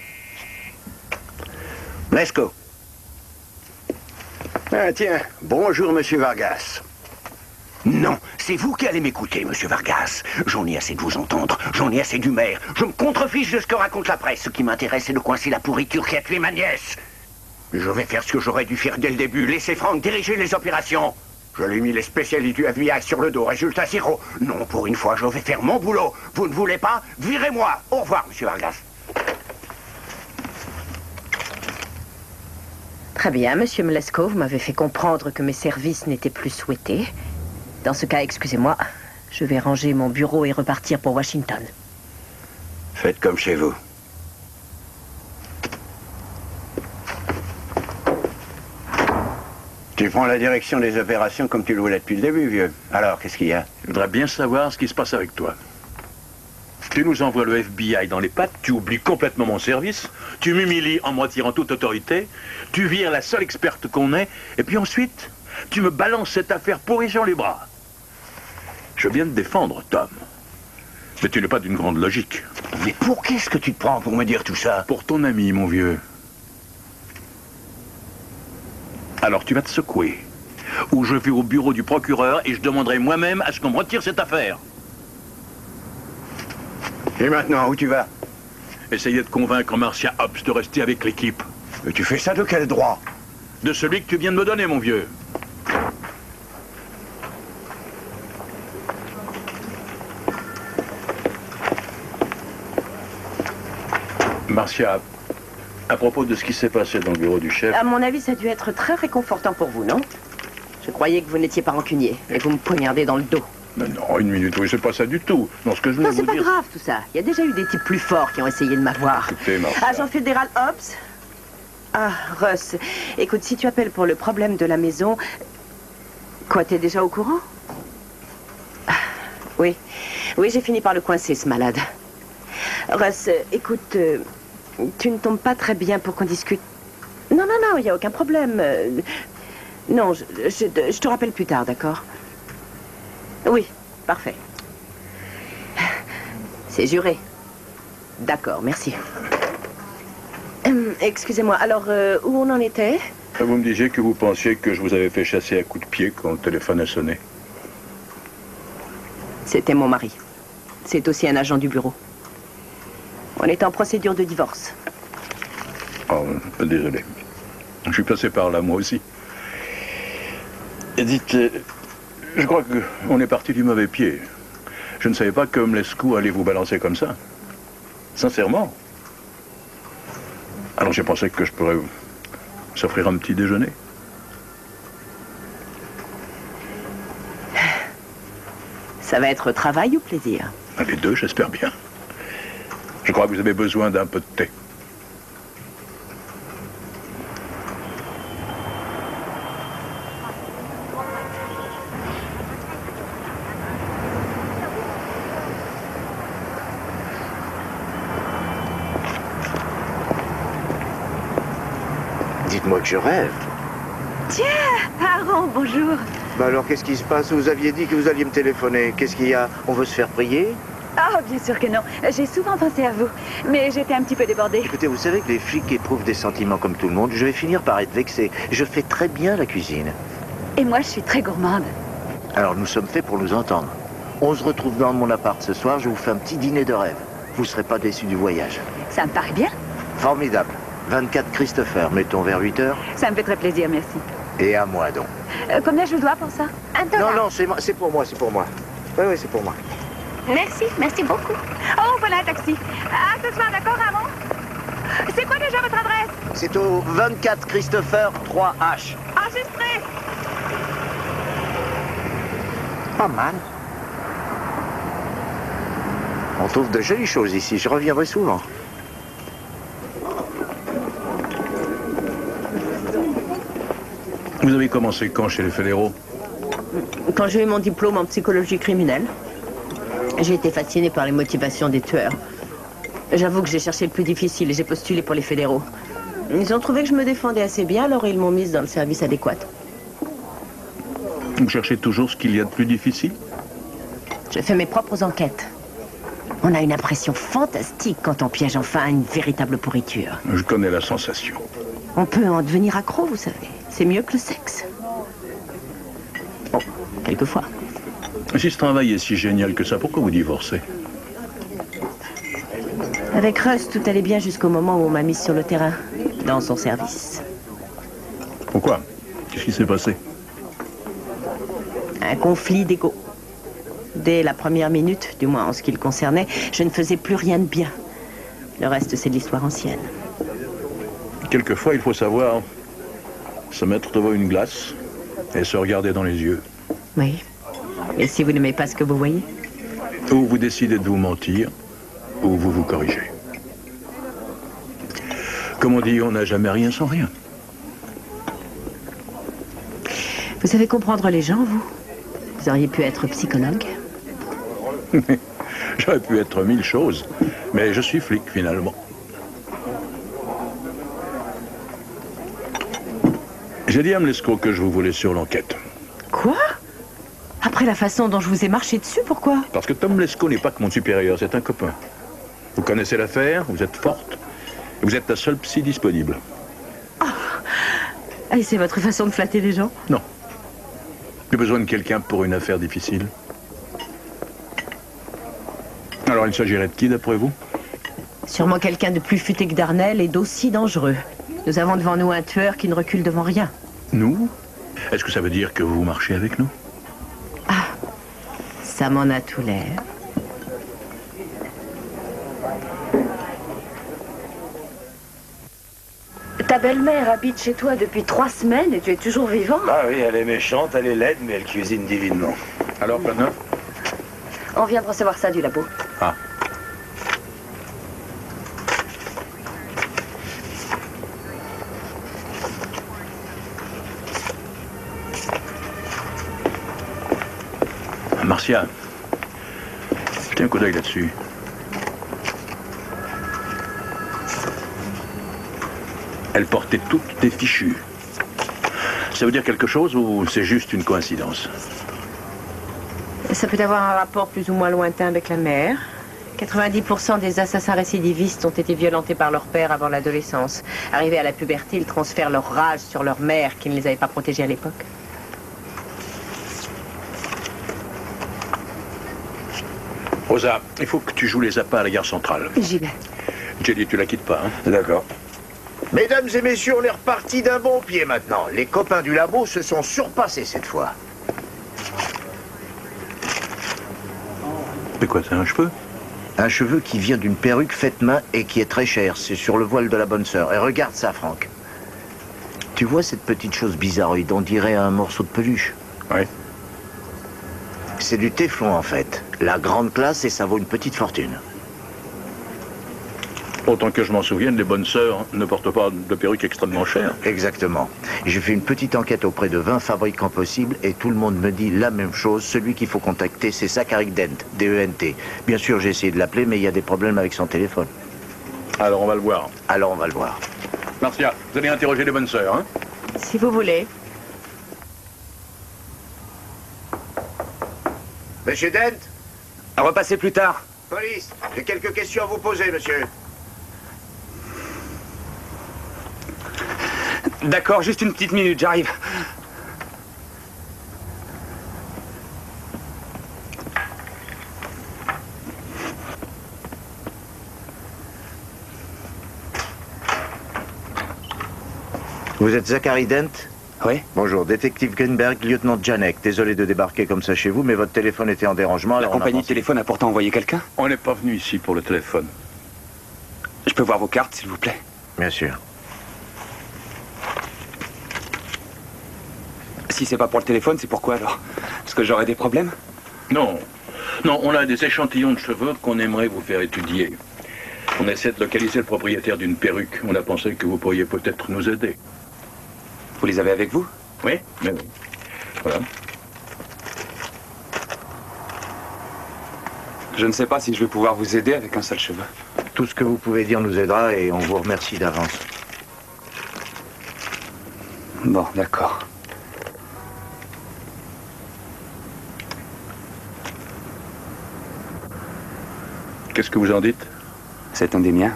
Lescaut. Ah, tiens, bonjour, monsieur Vargas. Non, c'est vous qui allez m'écouter, monsieur Vargas. J'en ai assez de vous entendre, j'en ai assez du maire. Je me contrefiche de ce que raconte la presse. Ce qui m'intéresse, c'est de coincer la pourriture qui a tué ma nièce. Je vais faire ce que j'aurais dû faire dès le début. Laisser Franck diriger les opérations. Je lui ai mis les spécialités du FBI sur le dos. Résultat zéro. Non, pour une fois, je vais faire mon boulot. Vous ne voulez pas? Virez-moi. Au revoir, monsieur Vargas. Très bien, monsieur Mlesko, vous m'avez fait comprendre que mes services n'étaient plus souhaités. Dans ce cas, excusez-moi, je vais ranger mon bureau et repartir pour Washington. Faites comme chez vous. Tu prends la direction des opérations comme tu le voulais depuis le début, vieux. Alors, qu'est-ce qu'il y a? Je voudrais bien savoir ce qui se passe avec toi. Tu nous envoies le FBI dans les pattes, tu oublies complètement mon service, tu m'humilies en me retirant toute autorité, tu vires la seule experte qu'on ait, et puis ensuite, tu me balances cette affaire pourrie sur les bras. Je viens de défendre, Tom. Mais tu n'es pas d'une grande logique. Mais pour qu'est-ce que tu te prends pour me dire tout ça? Pour ton ami, mon vieux. Alors tu vas te secouer. Ou je vais au bureau du procureur et je demanderai moi-même à ce qu'on me retire cette affaire. Et maintenant, où tu vas? Essayer de convaincre Marcia Hobbs de rester avec l'équipe. Mais tu fais ça de quel droit? De celui que tu viens de me donner, mon vieux. Marcia, à propos de ce qui s'est passé dans le bureau du chef... À mon avis, ça a dû être très réconfortant pour vous, non? Je croyais que vous n'étiez pas rancunier et vous me poignardez dans le dos. Mais non, une minute, oui, c'est pas ça du tout. Non, ce que je voulais Non, c'est vous pas dire... grave tout ça. Il y a déjà eu des types plus forts qui ont essayé de m'avoir. Écoutez, Marcia... Agent fédéral Hobbs. Ah, Russ, écoute, si tu appelles pour le problème de la maison... Quoi, t'es déjà au courant? Ah, oui. Oui, j'ai fini par le coincer, ce malade. Russ, écoute, tu ne tombes pas très bien pour qu'on discute. Non, non, non, il n'y a aucun problème. Non, je te rappelle plus tard, d'accord? Oui, parfait. C'est juré. D'accord, merci. Excusez-moi, alors, où on en était? Vous me disiez que vous pensiez que je vous avais fait chasser à coups de pied quand le téléphone a sonné. C'était mon mari. C'est aussi un agent du bureau. On est en procédure de divorce. Oh, désolé. Je suis passé par là, moi aussi. Et dites, je crois qu'on est parti du mauvais pied. Je ne savais pas que Mlesko allait vous balancer comme ça. Sincèrement. Alors j'ai pensé que je pourrais vous s'offrir un petit déjeuner. Ça va être travail ou plaisir? Les deux, j'espère bien. Je crois que vous avez besoin d'un peu de thé. Dites-moi que je rêve. Tiens, Aaron, bonjour. Bah alors, qu'est-ce qui se passe? Vous aviez dit que vous alliez me téléphoner. Qu'est-ce qu'il y a? On veut se faire prier? Ah, bien sûr que non. J'ai souvent pensé à vous, mais j'étais un petit peu débordée. Écoutez, vous savez que les flics éprouvent des sentiments comme tout le monde. Je vais finir par être vexé. Je fais très bien la cuisine. Et moi, je suis très gourmande. Alors, nous sommes faits pour nous entendre. On se retrouve dans mon appart ce soir. Je vous fais un petit dîner de rêve. Vous ne serez pas déçus du voyage. Ça me paraît bien. Formidable. 24 Christopher. Mettons vers 8 heures. Ça me fait très plaisir, merci. Et à moi, donc. Combien je dois pour ça? Non, non, c'est pour moi, c'est pour moi. Oui, oui, c'est pour moi. Merci, merci beaucoup. Oh, voilà un taxi. À ce soir, d'accord, Aaron? C'est quoi déjà votre adresse? C'est au 24 Christopher 3H. Enregistré. Pas mal. On trouve de jolies choses ici, je reviendrai souvent. Vous avez commencé quand chez les fédéraux? Quand j'ai eu mon diplôme en psychologie criminelle, j'ai été fascinée par les motivations des tueurs. J'avoue que j'ai cherché le plus difficile et j'ai postulé pour les fédéraux. Ils ont trouvé que je me défendais assez bien, alors ils m'ont mise dans le service adéquat. Vous cherchez toujours ce qu'il y a de plus difficile? Je fais mes propres enquêtes. On a une impression fantastique quand on piège enfin une véritable pourriture. Je connais la sensation. On peut en devenir accro, vous savez. C'est mieux que le sexe. Bon, quelquefois. Si ce travail est si génial que ça, pourquoi vous divorcez? Avec Russ, tout allait bien jusqu'au moment où on m'a mise sur le terrain, dans son service. Pourquoi? Qu'est-ce qui s'est passé? Un conflit d'ego. Dès la première minute, du moins en ce qui le concernait, je ne faisais plus rien de bien. Le reste, c'est de l'histoire ancienne. Quelquefois, il faut savoir se mettre devant une glace et se regarder dans les yeux. Oui. Et si vous n'aimez pas ce que vous voyez? Ou vous décidez de vous mentir, ou vous vous corrigez. Comme on dit, on n'a jamais rien sans rien. Vous savez comprendre les gens, vous? Vous auriez pu être psychologue? J'aurais pu être 1000 choses, mais je suis flic, finalement. J'ai dit à Mlesco que je vous voulais sur l'enquête. Quoi? Après la façon dont je vous ai marché dessus, pourquoi? Parce que Tom Mlesco n'est pas que mon supérieur, c'est un copain. Vous connaissez l'affaire, vous êtes forte, et vous êtes la seule psy disponible. Ah, et c'est votre façon de flatter les gens? Non. J'ai besoin de quelqu'un pour une affaire difficile. Alors, il s'agirait de qui, d'après vous? Sûrement quelqu'un de plus futé que Darnell et d'aussi dangereux. Nous avons devant nous un tueur qui ne recule devant rien. Nous? Est-ce que ça veut dire que vous marchez avec nous? Ah, ça m'en a tout l'air. Ta belle-mère habite chez toi depuis 3 semaines et tu es toujours vivant? Ah oui, elle est méchante, elle est laide, mais elle cuisine divinement. Alors, pas de neuf? On vient de recevoir ça du labo. Ah. Marcia, jetez un coup d'œil là-dessus. Elle portait toutes tes fichus. Ça veut dire quelque chose ou c'est juste une coïncidence? Ça peut avoir un rapport plus ou moins lointain avec la mère. 90% des assassins récidivistes ont été violentés par leur père avant l'adolescence. Arrivés à la puberté, ils transfèrent leur rage sur leur mère qui ne les avait pas protégés à l'époque. Rosa, il faut que tu joues les appâts à la gare centrale. J'y vais. Jelly, tu la quittes pas, hein? D'accord. Mesdames et messieurs, on est reparti d'un bon pied maintenant. Les copains du labo se sont surpassés cette fois. C'est quoi, c'est un cheveu? Un cheveu qui vient d'une perruque faite main et qui est très chère. C'est sur le voile de la bonne sœur. Et regarde ça, Franck. Tu vois cette petite chose bizarroïde? On dirait un morceau de peluche. Oui. C'est du téflon, en fait. La grande classe et ça vaut une petite fortune. Autant que je m'en souvienne, les bonnes sœurs ne portent pas de perruques extrêmement chères. Exactement. J'ai fait une petite enquête auprès de 20 fabricants possibles et tout le monde me dit la même chose. Celui qu'il faut contacter, c'est Zachary Dent, D-E-N-T. Bien sûr, j'ai essayé de l'appeler, mais il y a des problèmes avec son téléphone. Alors on va le voir. Alors on va le voir. Marcia, vous allez interroger les bonnes sœurs, hein? Si vous voulez. Monsieur Dent? À repasser plus tard. Police, j'ai quelques questions à vous poser, monsieur. D'accord, juste une petite minute, j'arrive. Vous êtes Zachary Dent? Oui. Bonjour, détective Greenberg, lieutenant Janek. Désolé de débarquer comme ça chez vous, mais votre téléphone était en dérangement. La compagnie de téléphone a pourtant envoyé quelqu'un? On n'est pas venu ici pour le téléphone. Je peux voir vos cartes, s'il vous plaît? Bien sûr. Si c'est pas pour le téléphone, c'est pourquoi alors? Parce que j'aurais des problèmes? Non. Non, on a des échantillons de cheveux qu'on aimerait vous faire étudier. On essaie de localiser le propriétaire d'une perruque. On a pensé que vous pourriez peut-être nous aider. Vous les avez avec vous? Oui, mais oui. Voilà. Je ne sais pas si je vais pouvoir vous aider avec un seul cheveu. Tout ce que vous pouvez dire nous aidera et on vous remercie d'avance. Bon, d'accord. Qu'est-ce que vous en dites? C'est un des miens.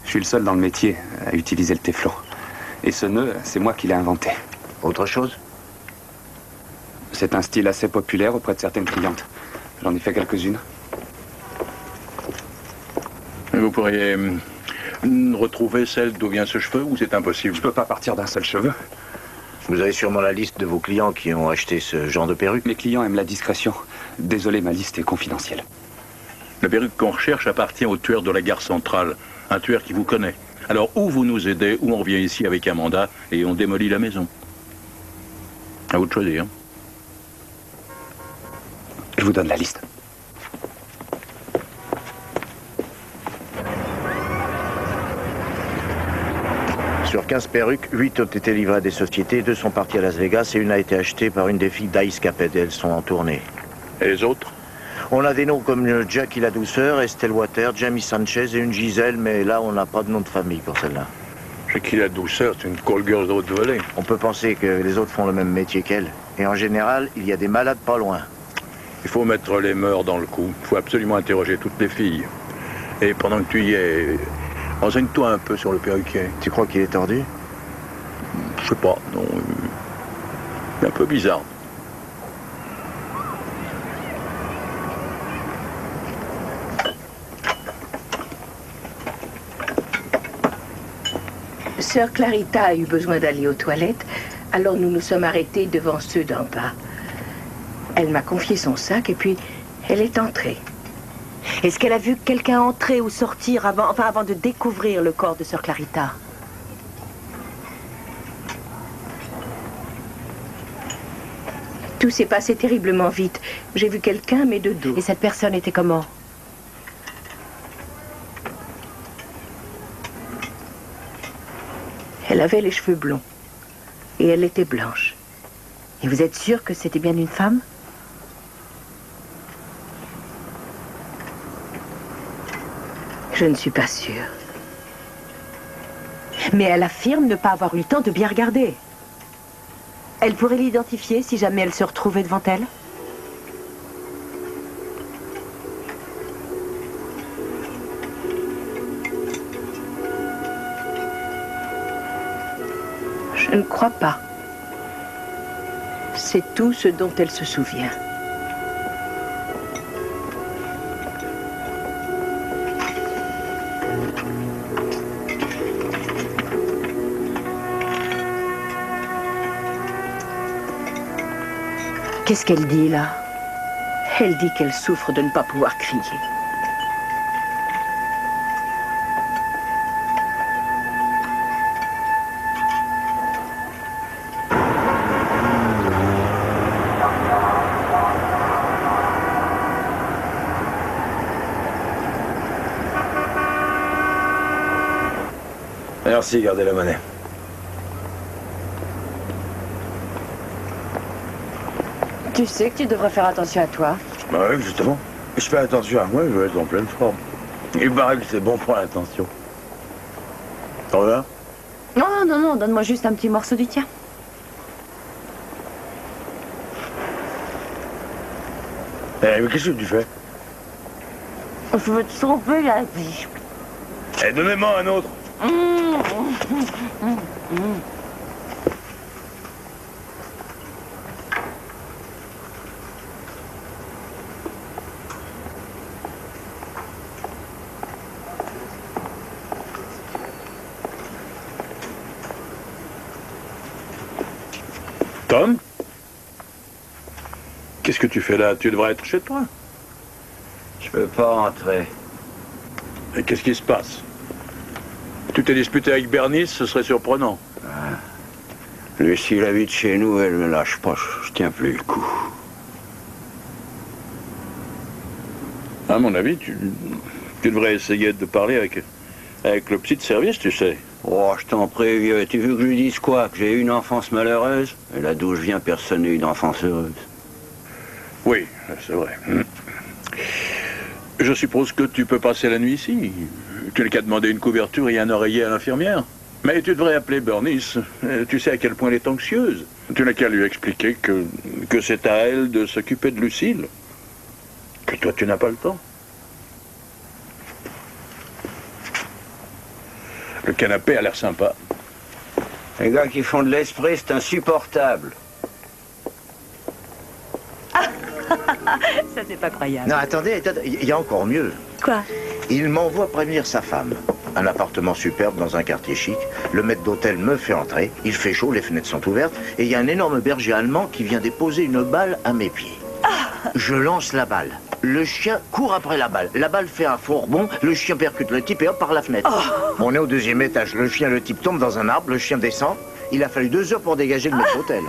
Je suis le seul dans le métier à utiliser le téflon. Et ce nœud, c'est moi qui l'ai inventé. Autre chose? C'est un style assez populaire auprès de certaines clientes. J'en ai fait quelques-unes. Vous pourriez retrouver celle d'où vient ce cheveu ou c'est impossible? Je peux pas partir d'un seul cheveu. Vous avez sûrement la liste de vos clients qui ont acheté ce genre de perruque? Mes clients aiment la discrétion. Désolé, ma liste est confidentielle. La perruque qu'on recherche appartient au tueur de la gare centrale. Un tueur qui vous connaît. Alors, ou vous nous aidez, ou on revient ici avec un mandat et on démolit la maison. À vous de choisir. Je vous donne la liste. Sur 15 perruques, 8 ont été livrées à des sociétés, 2 sont parties à Las Vegas et une a été achetée par une des filles d'Ice Caped. Elles sont en tournée. Et les autres? On a des noms comme Jackie la Douceur, Estelle Water, Jamie Sanchez et une Gisèle, mais là, on n'a pas de nom de famille pour celle-là. Jackie la Douceur, c'est une call girl de haute volée. On peut penser que les autres font le même métier qu'elle. Et en général, il y a des malades pas loin. Il faut mettre les mœurs dans le coup. Il faut absolument interroger toutes les filles. Et pendant que tu y es, renseigne-toi un peu sur le perruquier. Tu crois qu'il est tordu? Je sais pas, non. Il est un peu bizarre. Sœur Clarita a eu besoin d'aller aux toilettes, alors nous nous sommes arrêtés devant ceux d'en bas. Elle m'a confié son sac et puis elle est entrée. Est-ce qu'elle a vu quelqu'un entrer ou sortir avant de découvrir le corps de Sœur Clarita? Tout s'est passé terriblement vite. J'ai vu quelqu'un, mais de dos. Et cette personne était comment? Elle avait les cheveux blonds. Et elle était blanche. Et vous êtes sûr que c'était bien une femme? Je ne suis pas sûre. Mais elle affirme ne pas avoir eu le temps de bien regarder. Elle pourrait l'identifier si jamais elle se retrouvait devant elle? Je ne crois pas. C'est tout ce dont elle se souvient. Qu'est-ce qu'elle dit, là? Elle dit qu'elle souffre de ne pas pouvoir crier. Merci, gardez la monnaie. Tu sais que tu devrais faire attention à toi. Bah oui, justement. Je fais attention à moi, je vais être en pleine forme. Il paraît que c'est bon pour l'attention. T'en veux? Non, non, non, donne-moi juste un petit morceau du tien. Eh, mais qu'est-ce que tu fais? Je veux te sauver la vie. Eh, donnez-moi un autre. Tom? Qu'est-ce que tu fais là? Tu devrais être chez toi. Je peux pas rentrer. Et qu'est-ce qui se passe? Tu t'es disputé avec Bernice, ce serait surprenant. Ah. Lucie habite chez nous, elle me lâche pas, je tiens plus le coup. À mon avis, tu devrais essayer de parler avec le petit de service, tu sais. Oh, je t'en prie, tu veux que je lui dise quoi? Que j'ai eu une enfance malheureuse? Et là d'où je viens, personne n'a eu d'enfance heureuse. Oui, c'est vrai. Je suppose que tu peux passer la nuit ici. Tu n'as qu'à demander une couverture et un oreiller à l'infirmière. Mais tu devrais appeler Bernice. Tu sais à quel point elle est anxieuse. Tu n'as qu'à lui expliquer que c'est à elle de s'occuper de Lucille. Que toi, tu n'as pas le temps. Le canapé a l'air sympa. Les gars qui font de l'esprit, c'est insupportable. Ça, c'est pas croyable. Non, attendez, il y a encore mieux. Quoi? Il m'envoie prévenir sa femme. Un appartement superbe dans un quartier chic. Le maître d'hôtel me fait entrer. Il fait chaud, les fenêtres sont ouvertes. Et il y a un énorme berger allemand qui vient déposer une balle à mes pieds. Je lance la balle. Le chien court après la balle. La balle fait un faux rebond. Le chien percute le type et hop, par la fenêtre. On est au 2e étage. Le chien, le type tombe dans un arbre. Le chien descend. Il a fallu 2 heures pour dégager le maître d'hôtel.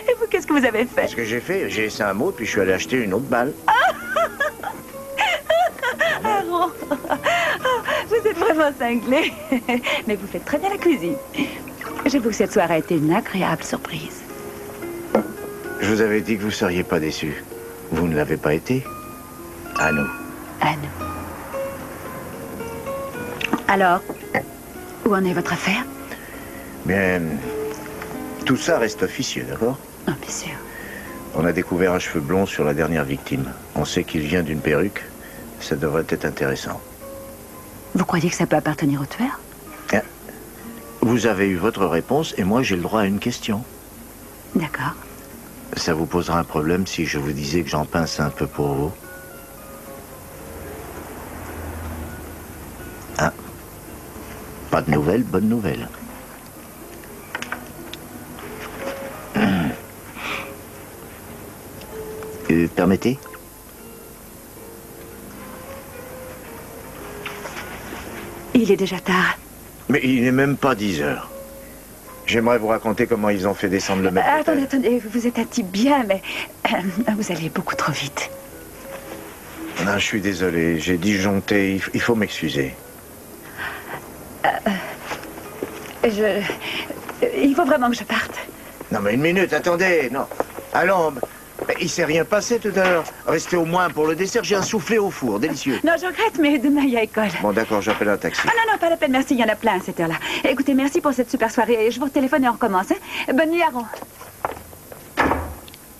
Et vous, qu'est-ce que vous avez fait? Ce que j'ai fait, j'ai laissé un mot, puis je suis allé acheter une autre balle. Aaron, vous êtes vraiment cinglé. Mais vous faites très bien la cuisine. J'avoue que cette soirée a été une agréable surprise. Je vous avais dit que vous ne seriez pas déçus. Vous ne l'avez pas été. À nous. À nous. Alors, où en est votre affaire? Bien, tout ça reste officieux, d'accord? Ah, bien sûr. On a découvert un cheveu blond sur la dernière victime. On sait qu'il vient d'une perruque. Ça devrait être intéressant. Vous croyez que ça peut appartenir au tueur? Vous avez eu votre réponse et moi j'ai le droit à une question. D'accord. Ça vous posera un problème si je vous disais que j'en pince un peu pour vous? Ah. Pas de nouvelles, bonne nouvelle. Permettez? Il est déjà tard. Mais il n'est même pas 10 heures. J'aimerais vous raconter comment ils ont fait descendre le maître d'hôtel. Attendez, vous êtes un type bien, mais vous allez beaucoup trop vite. Non, je suis désolé, j'ai disjoncté, il faut m'excuser. Il faut vraiment que je parte. Non, mais une minute, attendez, non. Allons, mais il s'est rien passé tout à l'heure. Restez au moins pour le dessert, j'ai un soufflé au four, délicieux. Non, je regrette, mais demain, il y a école. Bon, d'accord, j'appelle un taxi. Ah non, pas la peine, merci, il y en a plein à cette heure-là. Écoutez, merci pour cette super soirée. Je vous téléphone et on recommence. Hein? Bonne nuit, Aaron.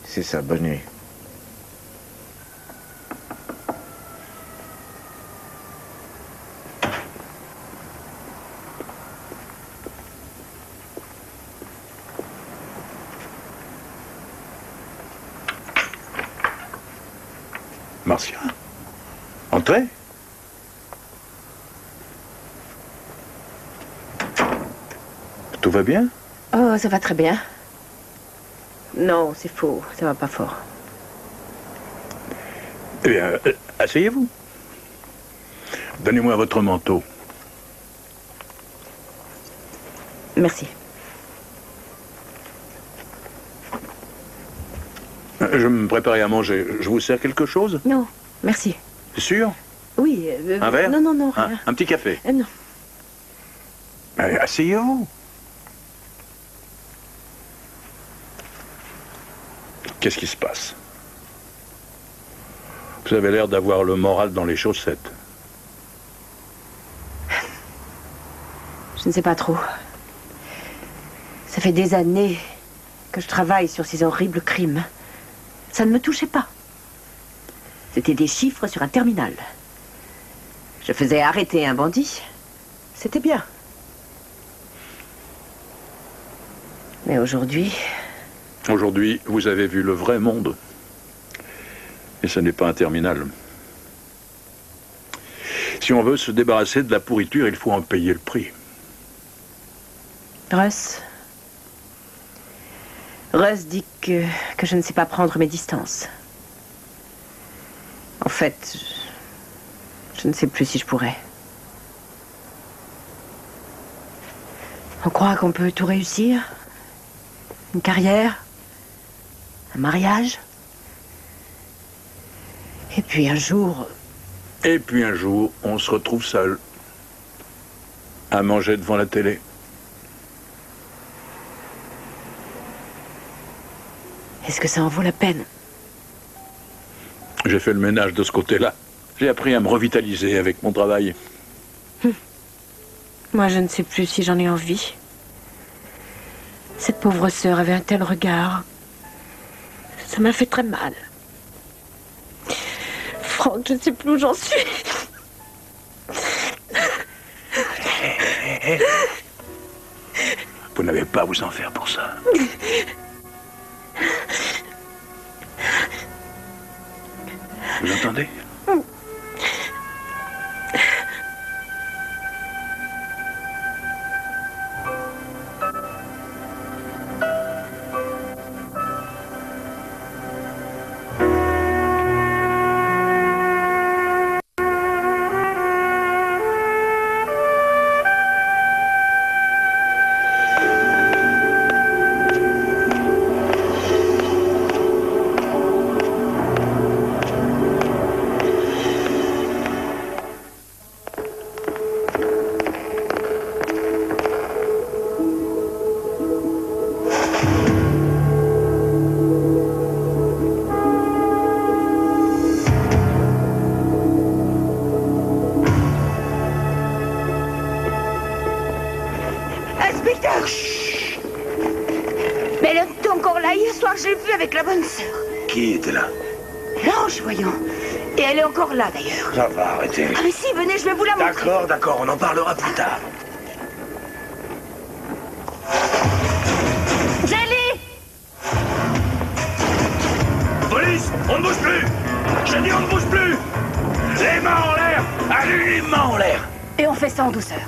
C'est ça, bonne nuit. Marcia, entrez. Tout va bien? Oh, ça va très bien. Non, c'est faux. Ça va pas fort. Eh bien, asseyez-vous. Donnez-moi votre manteau. Merci. Je me préparais à manger. Je vous sers quelque chose? Non, merci. C'est sûr? Oui. Un verre? Non, rien. Un petit café? Non. Allez, asseyez-vous. Qu'est-ce qui se passe? Vous avez l'air d'avoir le moral dans les chaussettes. Je ne sais pas trop. Ça fait des années que je travaille sur ces horribles crimes. Ça ne me touchait pas. C'était des chiffres sur un terminal. Je faisais arrêter un bandit. C'était bien. Mais aujourd'hui... Aujourd'hui, vous avez vu le vrai monde. Et ce n'est pas un terminal. Si on veut se débarrasser de la pourriture, il faut en payer le prix. Russ dit que je ne sais pas prendre mes distances. En fait, je ne sais plus si je pourrais. On croit qu'on peut tout réussir. Une carrière, un mariage. Et puis un jour... Et puis un jour, on se retrouve seul, à manger devant la télé. Est-ce que ça en vaut la peine? J'ai fait le ménage de ce côté-là. J'ai appris à me revitaliser avec mon travail. Moi, je ne sais plus si j'en ai envie. Cette pauvre sœur avait un tel regard. Ça m'a fait très mal. Franck, je ne sais plus où j'en suis. Vous n'avez pas à vous en faire pour ça. Vous entendez? Mais elle est encore là. Hier soir, je l'ai vue avec la bonne sœur. Qui était là? L'ange, voyons. Et elle est encore là, d'ailleurs. Ça va, arrêtez. Ah mais si, venez, je vais vous la montrer. D'accord, d'accord, on en parlera plus tard. Jelly! Police, on ne bouge plus! Je dis on ne bouge plus! Les mains en l'air! Allez, les mains en l'air! Et on fait ça en douceur.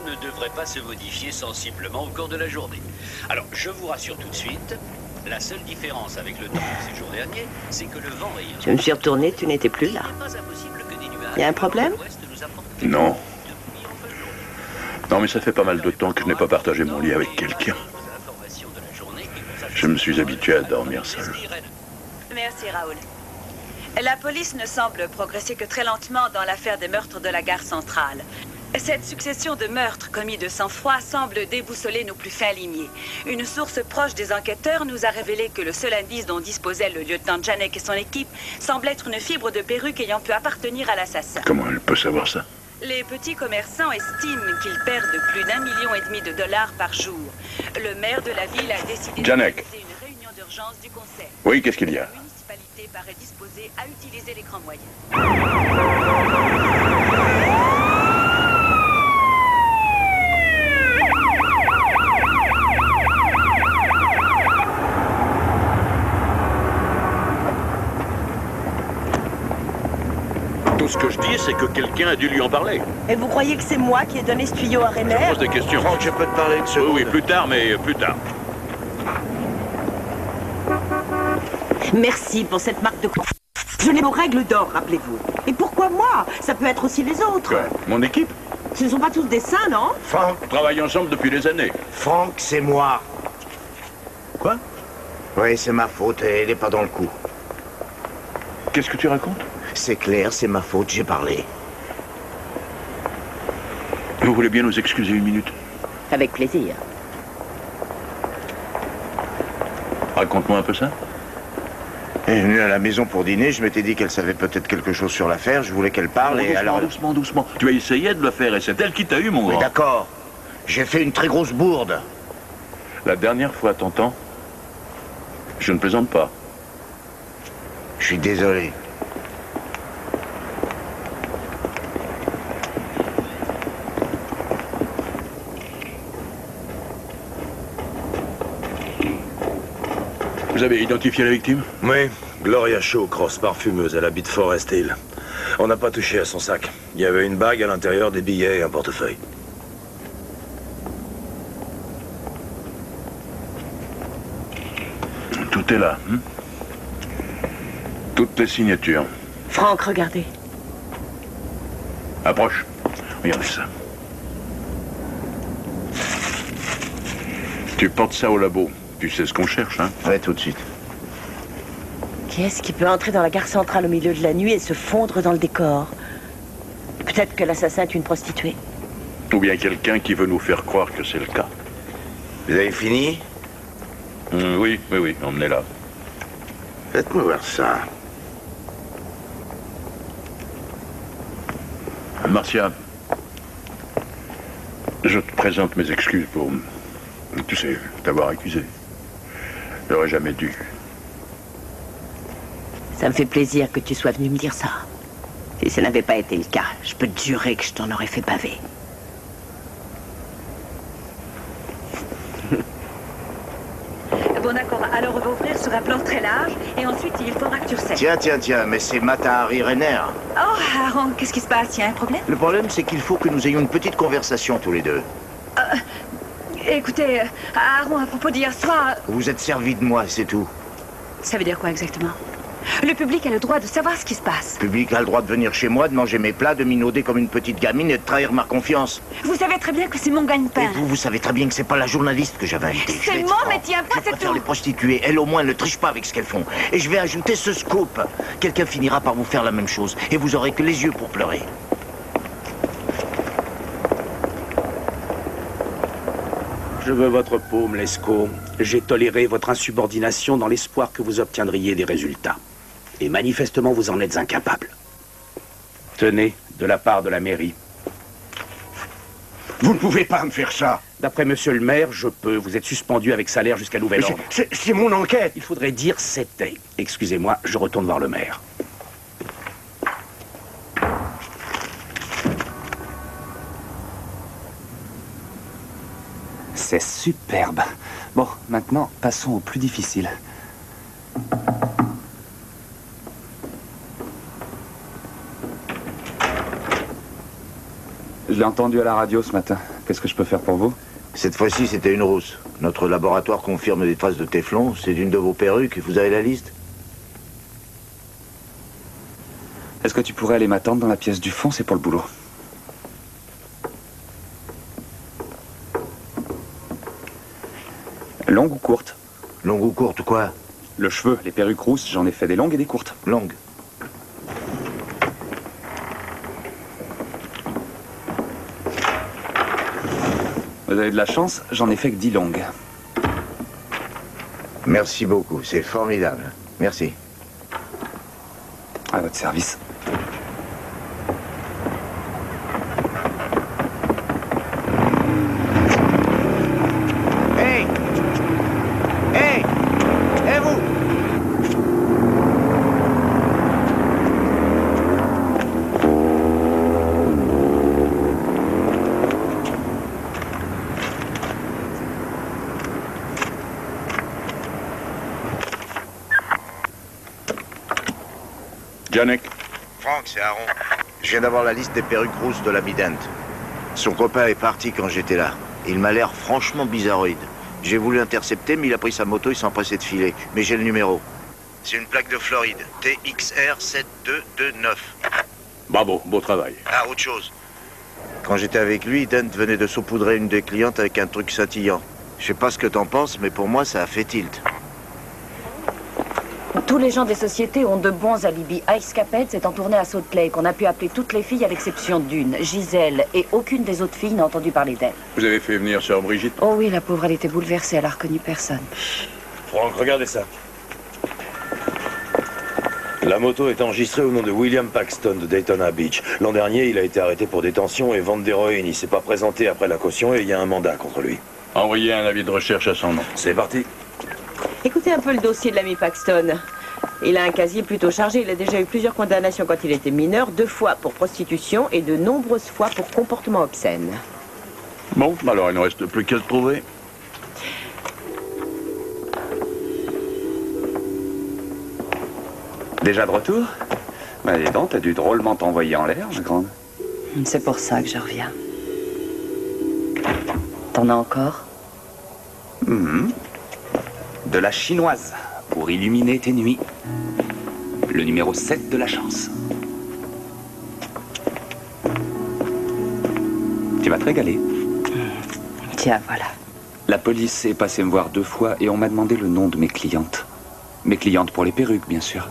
Ne devrait pas se modifier sensiblement au cours de la journée. Alors, je vous rassure tout de suite, la seule différence avec le temps de ces jours derniers, c'est que le vent ayant... Je me suis retournée, tu n'étais plus là. Il y a un problème? Non. Non, mais ça fait pas mal de temps que je n'ai pas partagé mon lit avec quelqu'un. Je me suis habitué à dormir seul. Merci, Raoul. La police ne semble progresser que très lentement dans l'affaire des meurtres de la gare centrale. Cette succession de meurtres commis de sang-froid semble déboussoler nos plus fins limiers. Une source proche des enquêteurs nous a révélé que le seul indice dont disposait le lieutenant Janek et son équipe semble être une fibre de perruque ayant pu appartenir à l'assassin. Comment elle peut savoir ça? Les petits commerçants estiment qu'ils perdent plus d'1,5 million de dollars par jour. Le maire de la ville a décidé Janek. d'organiser une réunion d'urgence du conseil. Oui, qu'est-ce qu'il y a? La municipalité paraît disposée à utiliser l'écran moyen. Tout ce que je dis, c'est que quelqu'un a dû lui en parler. Et vous croyez que c'est moi qui ai donné ce tuyau à Rainer? Je pose des questions. Franck, je peux te parler une seconde? Oui, plus tard, mais plus tard. Merci pour cette marque de confiance. Je n'ai nos règles d'or, rappelez-vous. Et pourquoi moi? Ça peut être aussi les autres. Quoi? Mon équipe? Ce ne sont pas tous des saints, non? Franck. On travaille ensemble depuis des années. Franck, c'est moi. Quoi? Oui, c'est ma faute, et elle n'est pas dans le coup. Qu'est-ce que tu racontes? C'est clair, c'est ma faute, j'ai parlé. Vous voulez bien nous excuser une minute? Avec plaisir. Raconte-moi un peu ça. Elle est venue à la maison pour dîner, je m'étais dit qu'elle savait peut-être quelque chose sur l'affaire, je voulais qu'elle parle et doucement, alors... Doucement. Tu as essayé de le faire et c'est elle qui t'a eu, mon Oui, grand. d'accord. J'ai fait une très grosse bourde. La dernière fois, t'entends? Je ne plaisante pas. Je suis désolé. Vous avez identifié la victime? Oui, Gloria Shaw, grosse parfumeuse, elle habite Forest Hill. On n'a pas touché à son sac. Il y avait une bague à l'intérieur, des billets et un portefeuille. Tout est là. Toutes les signatures. Franck, regardez. Approche. Regardez ça. Tu portes ça au labo. Tu sais ce qu'on cherche, hein? Ouais, tout de suite. Qui est-ce qui peut entrer dans la gare centrale au milieu de la nuit et se fondre dans le décor? Peut-être que l'assassin est une prostituée. Ou bien quelqu'un qui veut nous faire croire que c'est le cas. Vous avez fini? Oui, emmenez là. Faites-moi voir ça. Marcia, je te présente mes excuses pour, tu sais, t'avoir accusé. J'aurais jamais dû. Ça me fait plaisir que tu sois venu me dire ça. Si ça n'avait pas été le cas, je peux te jurer que je t'en aurais fait baver. Bon d'accord, alors on va ouvrir sur un plan très large et ensuite il faudra que tu resserres. Tiens, mais c'est Mata-Hari Rainer. Oh Aaron, qu'est-ce qui se passe? Il y a un problème? Le problème, c'est qu'il faut que nous ayons une petite conversation tous les deux. Écoutez, Aaron, à propos d'hier soir... Vous vous êtes servi de moi, c'est tout. Ça veut dire quoi exactement? Le public a le droit de savoir ce qui se passe. Le public a le droit de venir chez moi, de manger mes plats, de minauder comme une petite gamine et de trahir ma confiance. Vous savez très bien que c'est mon gagne-pain. Et vous savez très bien que c'est pas la journaliste que j'avais invitée. C'est mon métier, pas c'est tout. Les prostituées, elles au moins ne trichent pas avec ce qu'elles font. Et je vais ajouter ce scoop. Quelqu'un finira par vous faire la même chose. Et vous aurez que les yeux pour pleurer. Je veux votre paume, Lescaut. J'ai toléré votre insubordination dans l'espoir que vous obtiendriez des résultats. Et manifestement, vous en êtes incapable. Tenez, de la part de la mairie. Vous ne pouvez pas me faire ça. D'après monsieur le maire, je peux. Vous êtes suspendu avec salaire jusqu'à nouvel ordre. C'est mon enquête. Il faudrait dire c'était. Excusez-moi, je retourne voir le maire. C'est superbe. Bon, maintenant, passons au plus difficile. Je l'ai entendu à la radio ce matin. Qu'est-ce que je peux faire pour vous? Cette fois-ci, c'était une rousse. Notre laboratoire confirme des traces de téflon. C'est d'une de vos perruques. Vous avez la liste? Est-ce que tu pourrais aller m'attendre dans la pièce du fond? C'est pour le boulot. Longue ou courte? Longue ou courte, quoi? Le cheveu, les perruques rousses, j'en ai fait des longues et des courtes. Longues. Vous avez de la chance, j'en ai fait que 10 longues. Merci beaucoup, c'est formidable. Merci. À votre service. Hey! Hey! Et vous! Janek. Franck, c'est Aaron. Je viens d'avoir la liste des perruques rousses de l'ami Dent. Son copain est parti quand j'étais là. Il m'a l'air franchement bizarroïde. J'ai voulu intercepter, mais il a pris sa moto, il s'est empressé de filer. Mais j'ai le numéro. C'est une plaque de Floride, TXR 7229. Bravo, beau travail. Ah, autre chose. Quand j'étais avec lui, Dent venait de saupoudrer une des clientes avec un truc scintillant. Je sais pas ce que t'en penses, mais pour moi, ça a fait tilt. Tous les gens des sociétés ont de bons alibis. Ice Capet s'est en tournée à Salt Lake. On a pu appeler toutes les filles à l'exception d'une, Gisèle, et aucune des autres filles n'a entendu parler d'elle. Vous avez fait venir sœur Brigitte? Oh oui, la pauvre, elle était bouleversée, elle a reconnu personne. Franck, regardez ça. La moto est enregistrée au nom de William Paxton de Daytona Beach. L'an dernier, il a été arrêté pour détention et vente d'héroïne. Il s'est pas présenté après la caution et il y a un mandat contre lui. Envoyez un avis de recherche à son nom. C'est parti. Écoutez un peu le dossier de l'ami Paxton. Il a un casier plutôt chargé. Il a déjà eu plusieurs condamnations quand il était mineur, 2 fois pour prostitution et de nombreuses fois pour comportement obscène. Bon, alors il ne reste plus qu'à le trouver. Déjà de retour? Bah dis donc, t'as dû drôlement t'envoyer en l'air, ma grande. C'est pour ça que je reviens. T'en as encore? De la chinoise, pour illuminer tes nuits. Le numéro 7 de la chance. Tu vas te régaler. Tiens, voilà. La police est passée me voir 2 fois et on m'a demandé le nom de mes clientes. Mes clientes pour les perruques, bien sûr.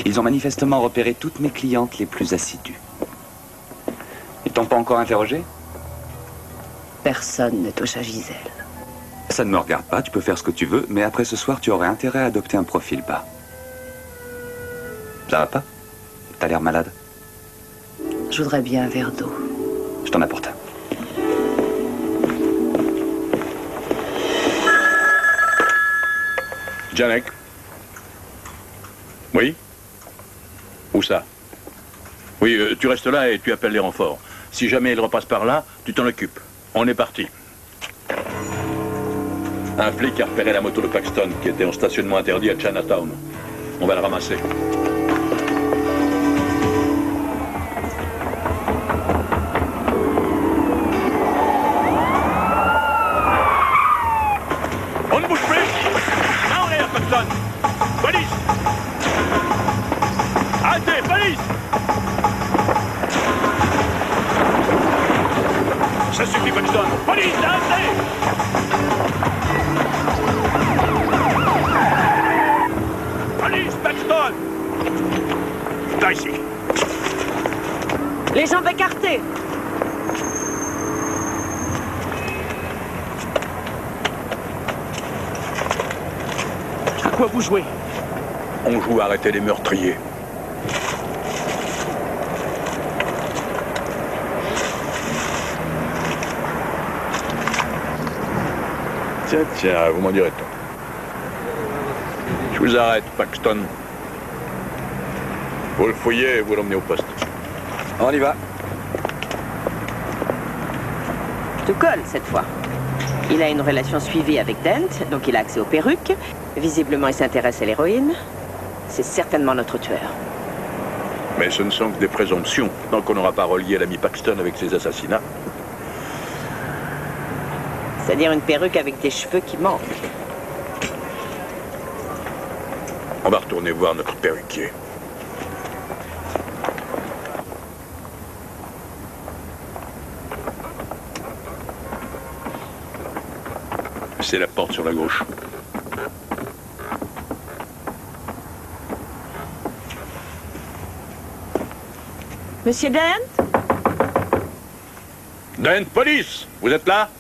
Ils ont manifestement repéré toutes mes clientes les plus assidues. Ils t'ont pas encore interrogé? Personne ne touche à Gisèle. Ça ne me regarde pas, tu peux faire ce que tu veux, mais après ce soir, tu aurais intérêt à adopter un profil bas. Ça va pas? T'as l'air malade. Je voudrais bien un verre d'eau. Je t'en apporte un. Janek? Oui? Où ça? Oui, tu restes là et tu appelles les renforts. Si jamais il repasse par là, tu t'en occupes. On est parti. Un flic a repéré la moto de Paxton qui était en stationnement interdit à Chinatown. On va la ramasser. On ne bouge plus! Là, on est à Paxton! Police! Arrêtez, police! Ça suffit, Paxton! Police, arrêtez! Police, Paxton! Là, ici. Les jambes écartées. À quoi vous jouez? On joue à arrêter les meurtriers. Tiens, vous m'en direz tant. Je vous arrête, Paxton. Vous le fouillez et vous l'emmenez au poste. On y va. Je te colle cette fois. Il a une relation suivie avec Dent, donc il a accès aux perruques. Visiblement, il s'intéresse à l'héroïne. C'est certainement notre tueur. Mais ce ne sont que des présomptions, tant qu'on n'aura pas relié l'ami Paxton avec ses assassinats. C'est-à-dire une perruque avec des cheveux qui manquent. On va retourner voir notre perruquier. C'est la porte sur la gauche. Monsieur Dent? Dent, police! Vous êtes là?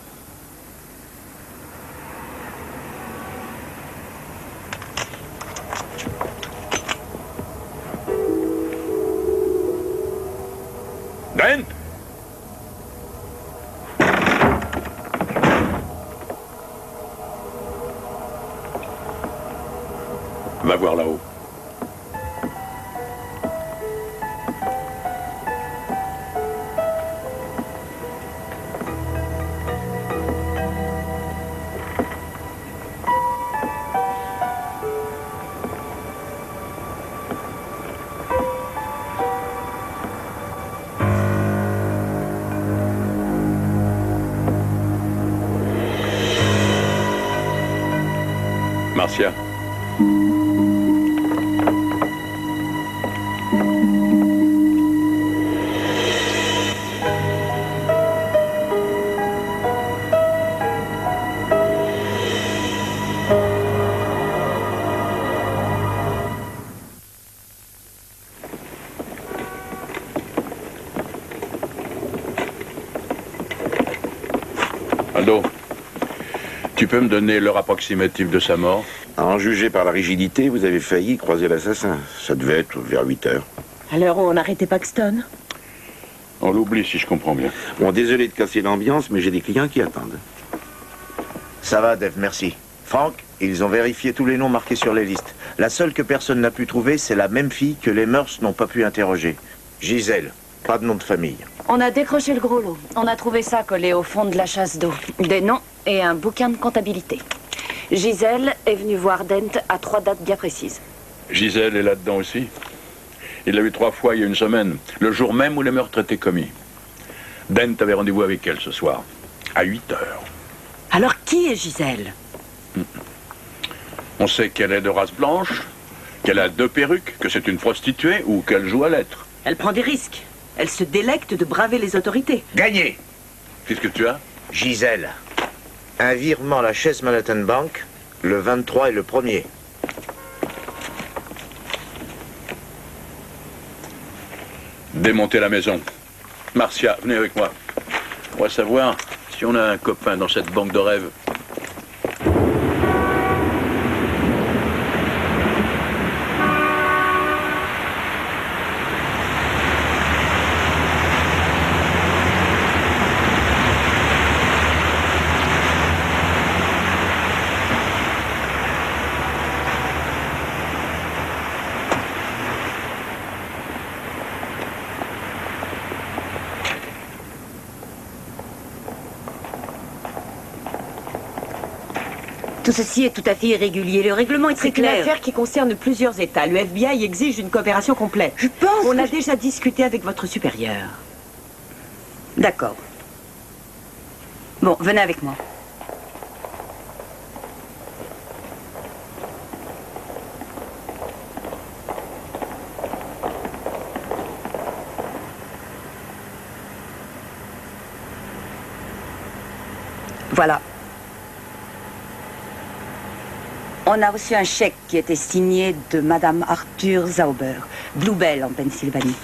Dent? Va voir là-haut. Marcia. Aldo, tu peux me donner l'heure approximative de sa mort? À en juger par la rigidité, vous avez failli croiser l'assassin. Ça devait être vers 8 heures. À l'heure où on arrêtait Paxton? On l'oublie si je comprends bien. Bon, désolé de casser l'ambiance, mais j'ai des clients qui attendent. Ça va, Dave, merci. Frank, ils ont vérifié tous les noms marqués sur les listes. La seule que personne n'a pu trouver, c'est la même fille que les mœurs n'ont pas pu interroger. Gisèle, pas de nom de famille. On a décroché le gros lot. On a trouvé ça collé au fond de la chasse d'eau. Des noms et un bouquin de comptabilité. Gisèle est venue voir Dent à 3 dates bien précises. Gisèle est là-dedans aussi. Il l'a vu 3 fois il y a une semaine, le jour même où le meurtre était commis. Dent avait rendez-vous avec elle ce soir, à 8 heures. Alors qui est Gisèle? On sait qu'elle est de race blanche, qu'elle a 2 perruques, que c'est une prostituée ou qu'elle joue à l'être. Elle prend des risques. Elle se délecte de braver les autorités. Gagné! Qu'est-ce que tu as? Gisèle. Un virement à la Chase Manhattan Bank, le 23 et le 1er. Démonter la maison. Marcia, venez avec moi. On va savoir si on a un copain dans cette banque de rêves. Tout ceci est tout à fait irrégulier. Le règlement est très clair. C'est une affaire qui concerne plusieurs États. Le FBI exige une coopération complète. Je pense On a déjà discuté avec votre supérieur. D'accord. Bon, venez avec moi. Voilà. On a reçu un chèque qui était signé de Madame Arthur Zauber, Bluebell en Pennsylvanie.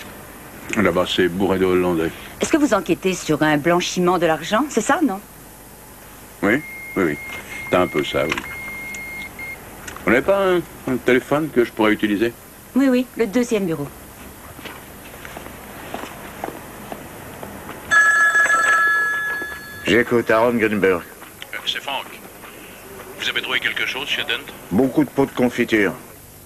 Là-bas, c'est bourré de Hollandais. Est-ce que vous enquêtez sur un blanchiment de l'argent? C'est ça, non? Oui, oui, oui. T'as un peu ça, oui. Vous n'avez pas un téléphone que je pourrais utiliser? Oui, oui, le 2e bureau. J'écoute Aaron Greenberg. C'est Frank. Vous avez trouvé quelque chose chez Dent? Beaucoup de pots de confiture.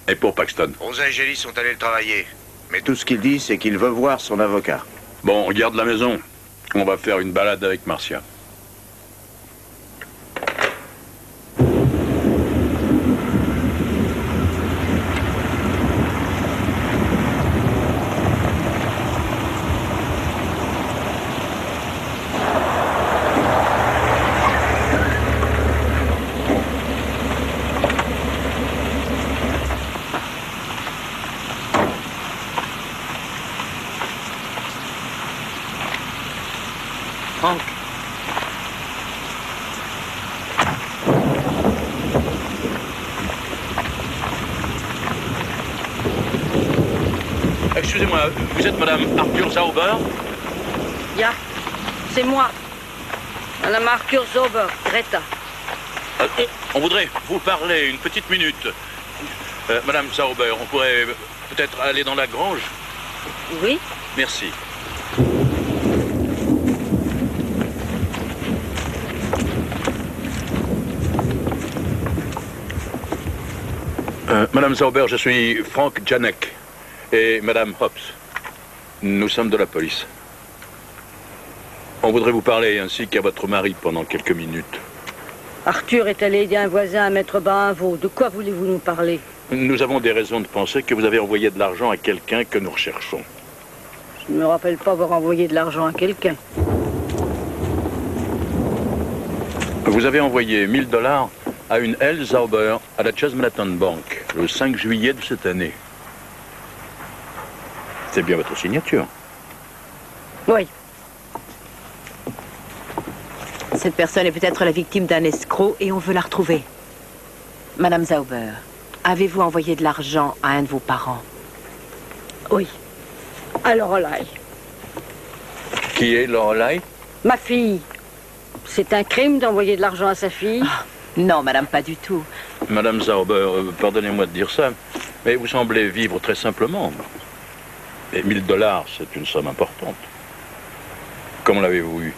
Et pour Paxton? Rosa et Jelly sont allés le travailler. Mais tout ce qu'il dit, c'est qu'il veut voir son avocat. Bon, on garde la maison. On va faire une balade avec Marcia. Frank. Excusez-moi, vous êtes Madame Arthur Zauber? Ja, c'est moi. Madame Arthur Zauber, Greta. On voudrait vous parler une petite minute. Madame Zauber, on pourrait peut-être aller dans la grange? Oui. Merci. Madame Zauber, je suis Frank Janek et Madame Hobbs. Nous sommes de la police. On voudrait vous parler ainsi qu'à votre mari pendant quelques minutes. Arthur est allé aider un voisin à mettre bas un veau. De quoi voulez-vous nous parler? Nous avons des raisons de penser que vous avez envoyé de l'argent à quelqu'un que nous recherchons. Je ne me rappelle pas avoir envoyé de l'argent à quelqu'un. Vous avez envoyé 1000 $ à une L. Zauber à la Chase Manhattan Bank le 5 juillet de cette année. C'est bien votre signature. Oui. Cette personne est peut-être la victime d'un escroc et on veut la retrouver. Madame Zauber, avez-vous envoyé de l'argent à un de vos parents? Oui. À Lorelai. Qui est Lorelai? Ma fille. C'est un crime d'envoyer de l'argent à sa fille? Non, madame, pas du tout. Madame Zauber, pardonnez-moi de dire ça, mais vous semblez vivre très simplement. Et 1000 $, c'est une somme importante. Comment l'avez-vous eu?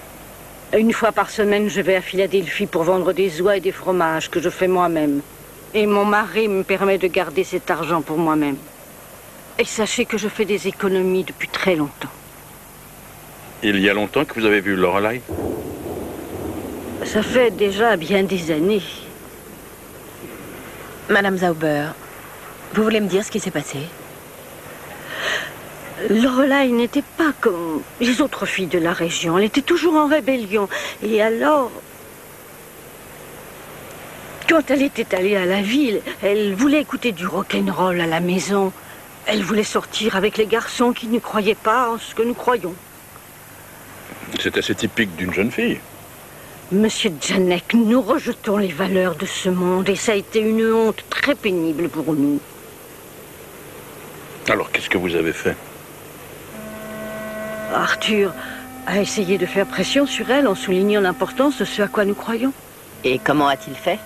Une fois par semaine, je vais à Philadelphie pour vendre des oies et des fromages que je fais moi-même. Et mon mari me permet de garder cet argent pour moi-même. Et sachez que je fais des économies depuis très longtemps. Il y a longtemps que vous avez vu Lorelai? Ça fait déjà bien des années. Madame Zauber, vous voulez me dire ce qui s'est passé? Lorelai n'était pas comme les autres filles de la région. Elle était toujours en rébellion. Et alors, quand elle était allée à la ville, elle voulait écouter du rock'n'roll à la maison. Elle voulait sortir avec les garçons qui ne croyaient pas en ce que nous croyons. C'est assez typique d'une jeune fille. Monsieur Janek, nous rejetons les valeurs de ce monde et ça a été une honte très pénible pour nous. Alors, qu'est-ce que vous avez fait? Arthur a essayé de faire pression sur elle en soulignant l'importance de ce à quoi nous croyons. Et comment a-t-il fait?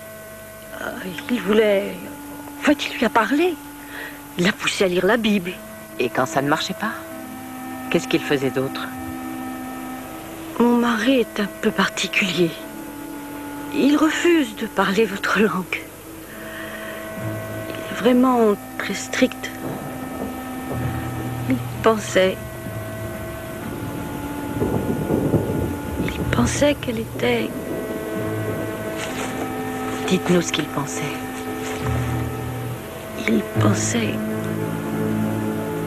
Il voulait... En fait, il lui a parlé. Il l'a poussé à lire la Bible. Et quand ça ne marchait pas, qu'est-ce qu'il faisait d'autre? Mon mari est un peu particulier. Il refuse de parler votre langue. Il est vraiment très strict. Il pensait qu'elle était... Dites-nous ce qu'il pensait. Il pensait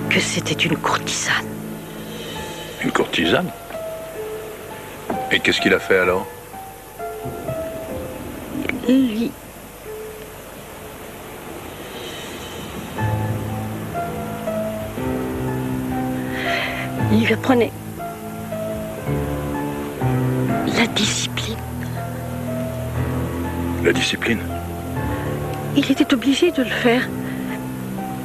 que c'était une courtisane. Une courtisane? Et qu'est-ce qu'il a fait alors? Lui... Il lui apprenait la discipline. La discipline? Il était obligé de le faire.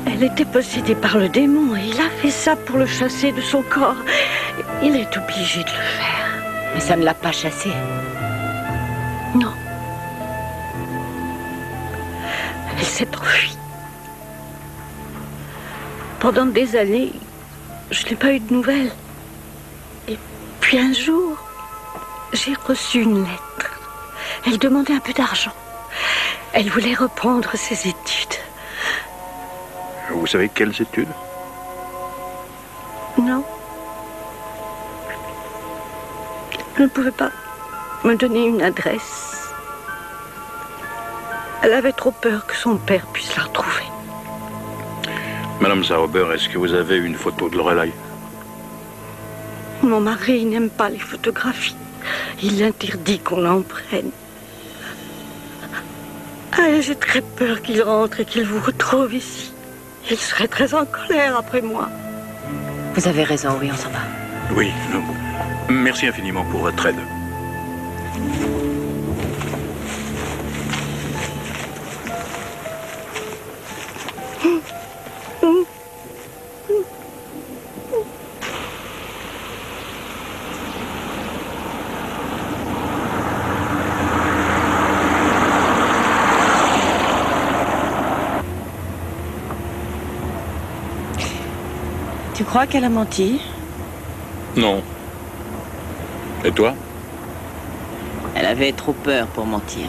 Elle était possédée par le démon et il a fait ça pour le chasser de son corps. Il est obligé de le faire. Mais ça ne l'a pas chassé. Non. Elle s'est enfuie. Pendant des années, je n'ai pas eu de nouvelles. Et puis un jour, j'ai reçu une lettre. Elle demandait un peu d'argent. Elle voulait reprendre ses études. Vous savez quelles études? Non. Elle ne pouvait pas me donner une adresse. Elle avait trop peur que son père puisse la retrouver. Madame Zauber, est-ce que vous avez une photo de Lorelai? Mon mari n'aime pas les photographies. Il interdit qu'on en prenne. Ah, j'ai très peur qu'il rentre et qu'il vous retrouve ici. Il serait très en colère après moi. Vous avez raison, oui, on s'en va. Oui, merci infiniment pour votre aide. Tu crois qu'elle a menti? Non. Et toi? Elle avait trop peur pour mentir.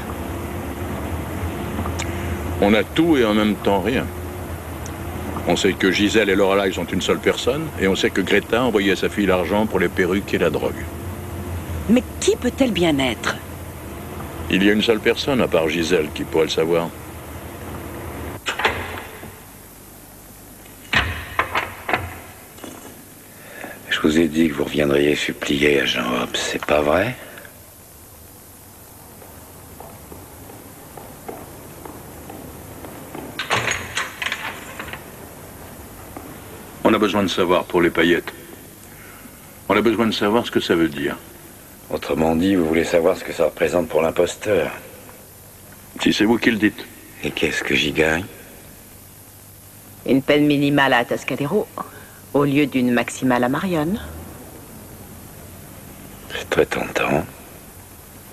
On a tout et en même temps rien. On sait que Gisèle et Lorelai sont une seule personne, et on sait que Greta a envoyé à sa fille l'argent pour les perruques et la drogue. Mais qui peut-elle bien être? Il y a une seule personne, à part Gisèle, qui pourrait le savoir. Je vous ai dit que vous reviendriez supplier à Jean Hobbs, c'est pas vrai? besoin de savoir pour les paillettes. On a besoin de savoir ce que ça veut dire. Autrement dit, vous voulez savoir ce que ça représente pour l'imposteur. Si c'est vous qui le dites. Et qu'est-ce que j'y gagne? Une peine minimale à Atascadero, au lieu d'une maximale à Marion. C'est très tentant.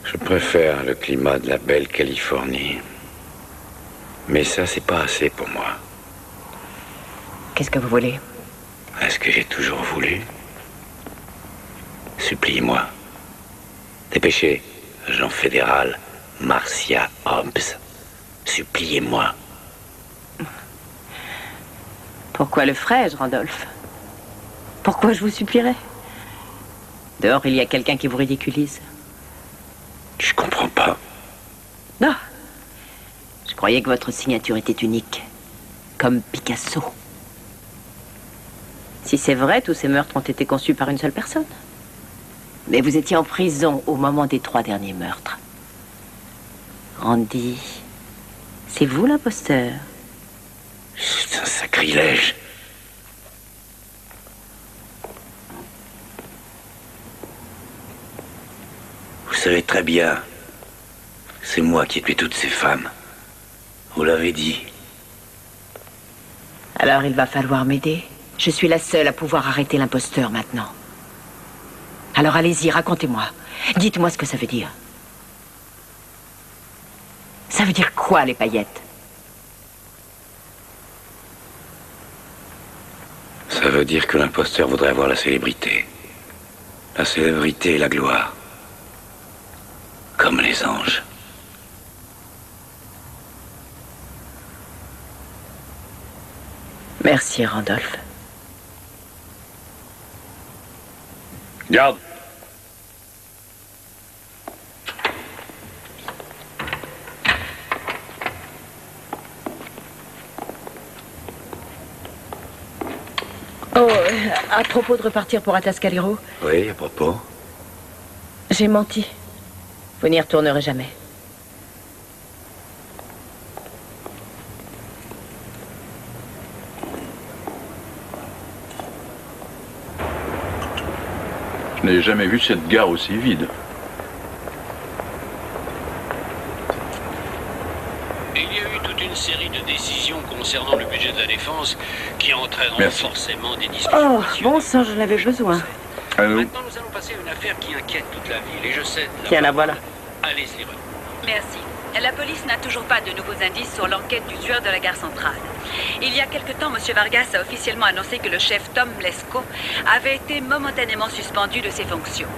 Je préfère le climat de la belle Californie. Mais ça, c'est pas assez pour moi. Qu'est-ce que vous voulez? Est-ce que j'ai toujours voulu? Suppliez-moi. Dépêchez, agent fédéral Marcia Hobbs. Suppliez-moi. Pourquoi le ferais-je, Randolph? Pourquoi je vous supplierais? Dehors, il y a quelqu'un qui vous ridiculise. Je comprends pas. Non. Je croyais que votre signature était unique. Comme Picasso. Si c'est vrai, tous ces meurtres ont été conçus par une seule personne. Mais vous étiez en prison au moment des 3 derniers meurtres. Randy, c'est vous l'imposteur? C'est un sacrilège. Vous savez très bien, c'est moi qui ai tué toutes ces femmes. Vous l'avez dit. Alors il va falloir m'aider. Je suis la seule à pouvoir arrêter l'imposteur maintenant. Alors allez-y, racontez-moi. Dites-moi ce que ça veut dire. Ça veut dire quoi, les paillettes? Ça veut dire que l'imposteur voudrait avoir la célébrité. La célébrité et la gloire. Comme les anges. Merci, Randolph. Garde. Oh, à propos de repartir pour Atascadero, Oui, à propos. j'ai menti. Vous n'y retournerez jamais. Je n'ai jamais vu cette gare aussi vide. Il y a eu toute une série de décisions concernant le budget de la défense qui entraîneront forcément des discussions. Oh, bon sang, j'en avais besoin. Allô? Maintenant, nous allons passer à une affaire qui inquiète toute la ville, et je sais... Tiens, la voilà. Allez, Leslie. Merci. La police n'a toujours pas de nouveaux indices sur l'enquête du tueur de la gare centrale. Il y a quelque temps, M. Vargas a officiellement annoncé que le chef Tom Lesko avait été momentanément suspendu de ses fonctions.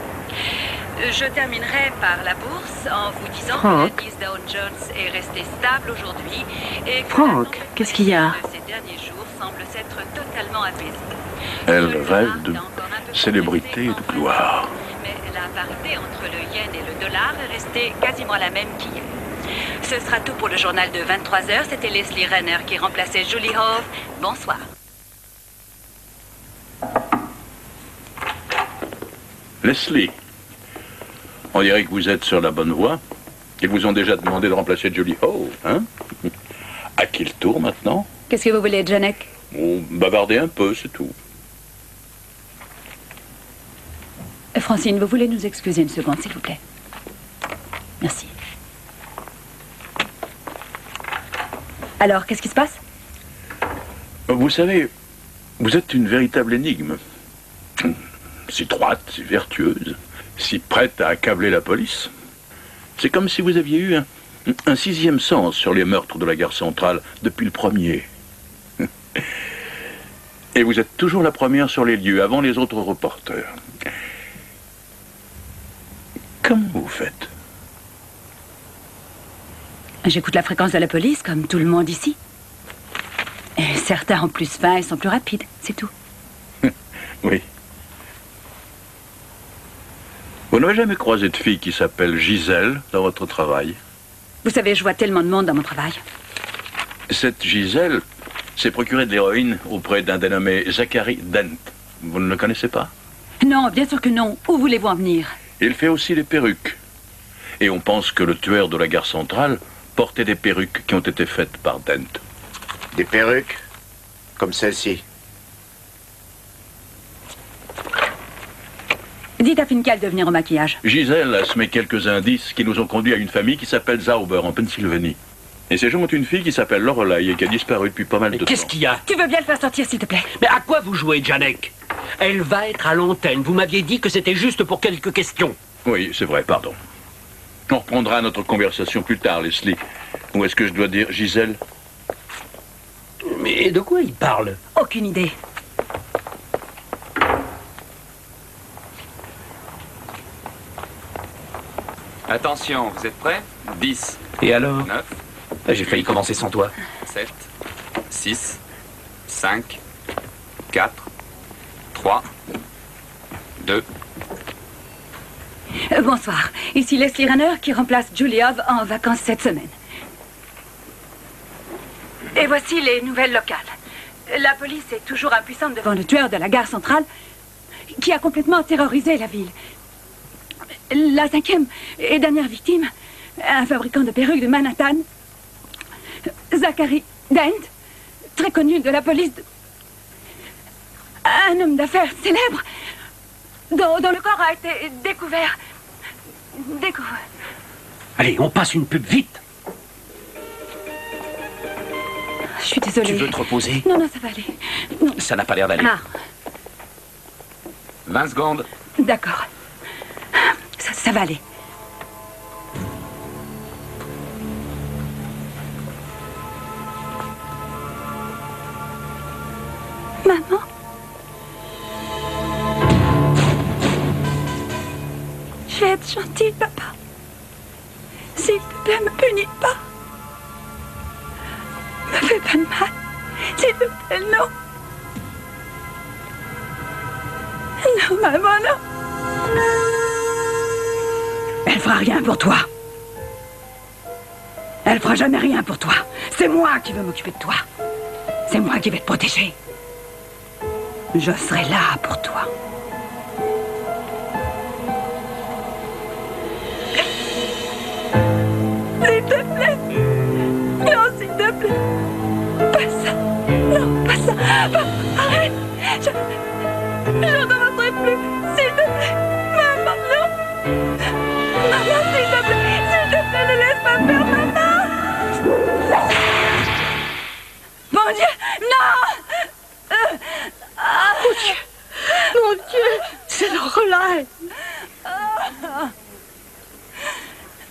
Je terminerai par la bourse en vous disant que l'indice Dow Jones est resté stable aujourd'hui et que Franck, qu'est-ce qu'il y a? ces derniers jours semble s'être totalement apaisé. Elle rêve de célébrité et de gloire. Mais la parité entre le yen et le dollar est restée quasiment la même qu'hier. Ce sera tout pour le journal de 23h. C'était Leslie Renner qui remplaçait Julie Hove. Bonsoir. Leslie, on dirait que vous êtes sur la bonne voie. Ils vous ont déjà demandé de remplacer Julie Hove, hein? À qui le tour maintenant? Qu'est-ce que vous voulez, Janek? Bon, bavarder un peu, c'est tout. Francine, vous voulez nous excuser une seconde, s'il vous plaît? Merci. Alors, qu'est-ce qui se passe? Vous savez, vous êtes une véritable énigme. Si droite, si vertueuse, si prête à accabler la police. C'est comme si vous aviez eu un sixième sens sur les meurtres de la gare centrale depuis le premier. Et vous êtes toujours la première sur les lieux, avant les autres reporters. Comment vous faites? J'écoute la fréquence de la police, comme tout le monde ici. Et certains ont plus faim et sont plus rapides, c'est tout. Oui. Vous n'avez jamais croisé de fille qui s'appelle Gisèle dans votre travail? Vous savez, je vois tellement de monde dans mon travail. Cette Gisèle s'est procurée de l'héroïne auprès d'un dénommé Zachary Dent. Vous ne le connaissez pas? Non, bien sûr que non. Où voulez-vous en venir? Il fait aussi des perruques. Et on pense que le tueur de la gare centrale portait des perruques qui ont été faites par Dent. Des perruques? Comme celle-ci? Dites à Finkel de venir au maquillage. Gisèle a semé quelques indices qui nous ont conduits à une famille qui s'appelle Zauber, en Pennsylvanie. Et ces gens ont une fille qui s'appelle Lorelei et qui a disparu depuis pas mal de temps. Qu'est-ce qu'il y a? Tu veux bien le faire sortir, s'il te plaît? Mais à quoi vous jouez, Janek? Elle va être à l'antenne. Vous m'aviez dit que c'était juste pour quelques questions. Oui, c'est vrai, pardon. On reprendra notre conversation plus tard, Leslie. Ou est-ce que je dois dire Gisèle? Mais de quoi il parle? Aucune idée. Attention, vous êtes prêts? 10. Et alors? 9. J'ai failli commencer sans toi. 7. 6. 5. 4. 3. 2. Bonsoir. Ici Leslie Renner qui remplace Julie Hove en vacances cette semaine. Et voici les nouvelles locales. La police est toujours impuissante devant le tueur de la gare centrale qui a complètement terrorisé la ville. La 5e et dernière victime, un fabricant de perruques de Manhattan, Zachary Dent, très connu de la police, un homme d'affaires célèbre, dont le corps a été découvert. Allez, on passe une pub vite. Je suis désolée. Tu veux te reposer? Non, ça va aller. Non. Ça n'a pas l'air d'aller. Ah. 20 secondes. D'accord. Ça va aller. Maman? Je vais être gentille, papa. S'il te plaît, me punis pas. Me fais pas de mal. S'il te plaît, non. Non, maman, non. Elle fera rien pour toi. Elle fera jamais rien pour toi. C'est moi qui veux m'occuper de toi. C'est moi qui vais te protéger. Je serai là pour toi. S'il te plaît. Non, s'il te plaît. Pas ça. Non, pas ça. Arrête. Je ne rentrerai plus. S'il te plaît. Maman, non. Maman, s'il te plaît. S'il te plaît, ne laisse pas faire, maman. Mon Dieu, non. Mon Dieu. Mon Dieu. C'est Lorelei.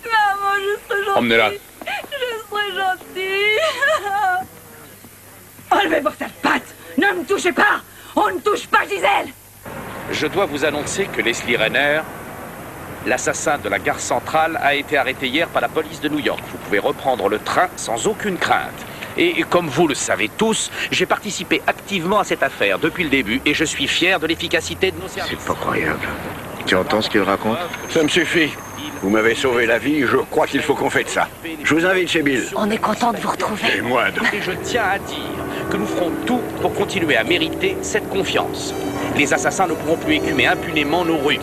Maman, je serai gentille. Emmenez-la. Je serai gentille. Enlevez vos sales pattes. Ne me touchez pas. On ne touche pas Gisèle. Je dois vous annoncer que Leslie Renner, l'assassin de la gare centrale, a été arrêté hier par la police de New York. Vous pouvez reprendre le train sans aucune crainte. Et comme vous le savez tous, j'ai participé activement à cette affaire depuis le début et je suis fier de l'efficacité de nos services. C'est pas croyable. Tu entends ce qu'il raconte? Ça me suffit. Vous m'avez sauvé la vie, je crois qu'il faut qu'on fête ça. Je vous invite chez Bill. On est content de vous retrouver. Et moi, Et je tiens à dire que nous ferons tout pour continuer à mériter cette confiance. Les assassins ne pourront plus écumer impunément nos rues.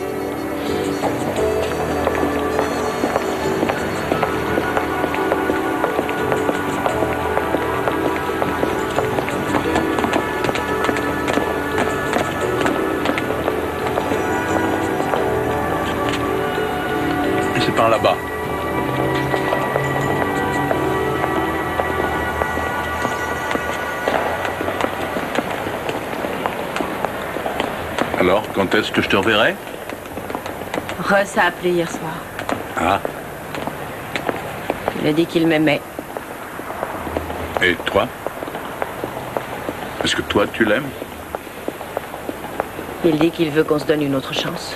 C'est par là-bas. Alors, quand est-ce que je te reverrai? Russ a appelé hier soir. Ah, Il a dit qu'il m'aimait. et toi? Est-ce que toi, tu l'aimes? Il dit qu'il veut qu'on se donne une autre chance.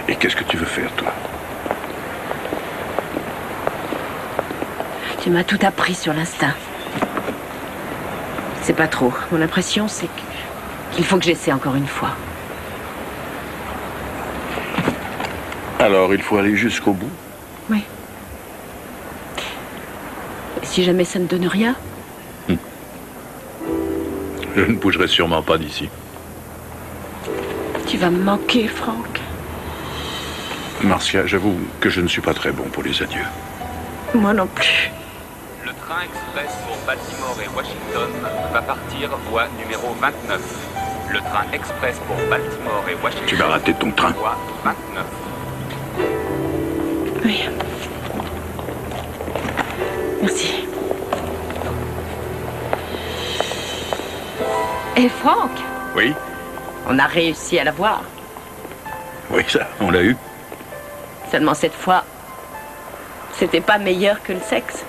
Et qu'est-ce que tu veux faire, toi? Tu m'as tout appris sur l'instinct. C'est pas trop. Mon impression, c'est qu'il faut que j'essaie encore une fois. Alors, il faut aller jusqu'au bout? Oui. Et si jamais ça ne donne rien? Je ne bougerai sûrement pas d'ici. Tu vas me manquer, Franck. Marcia, j'avoue que je ne suis pas très bon pour les adieux. Moi non plus. Le train express pour Baltimore et Washington va partir voie numéro 29. Le train express pour Baltimore et Washington. Tu vas rater ton train. 29. Oui. Merci. Et Franck, Oui, on a réussi à la voir. oui, ça, on l'a eu. Seulement cette fois, c'était pas meilleur que le sexe.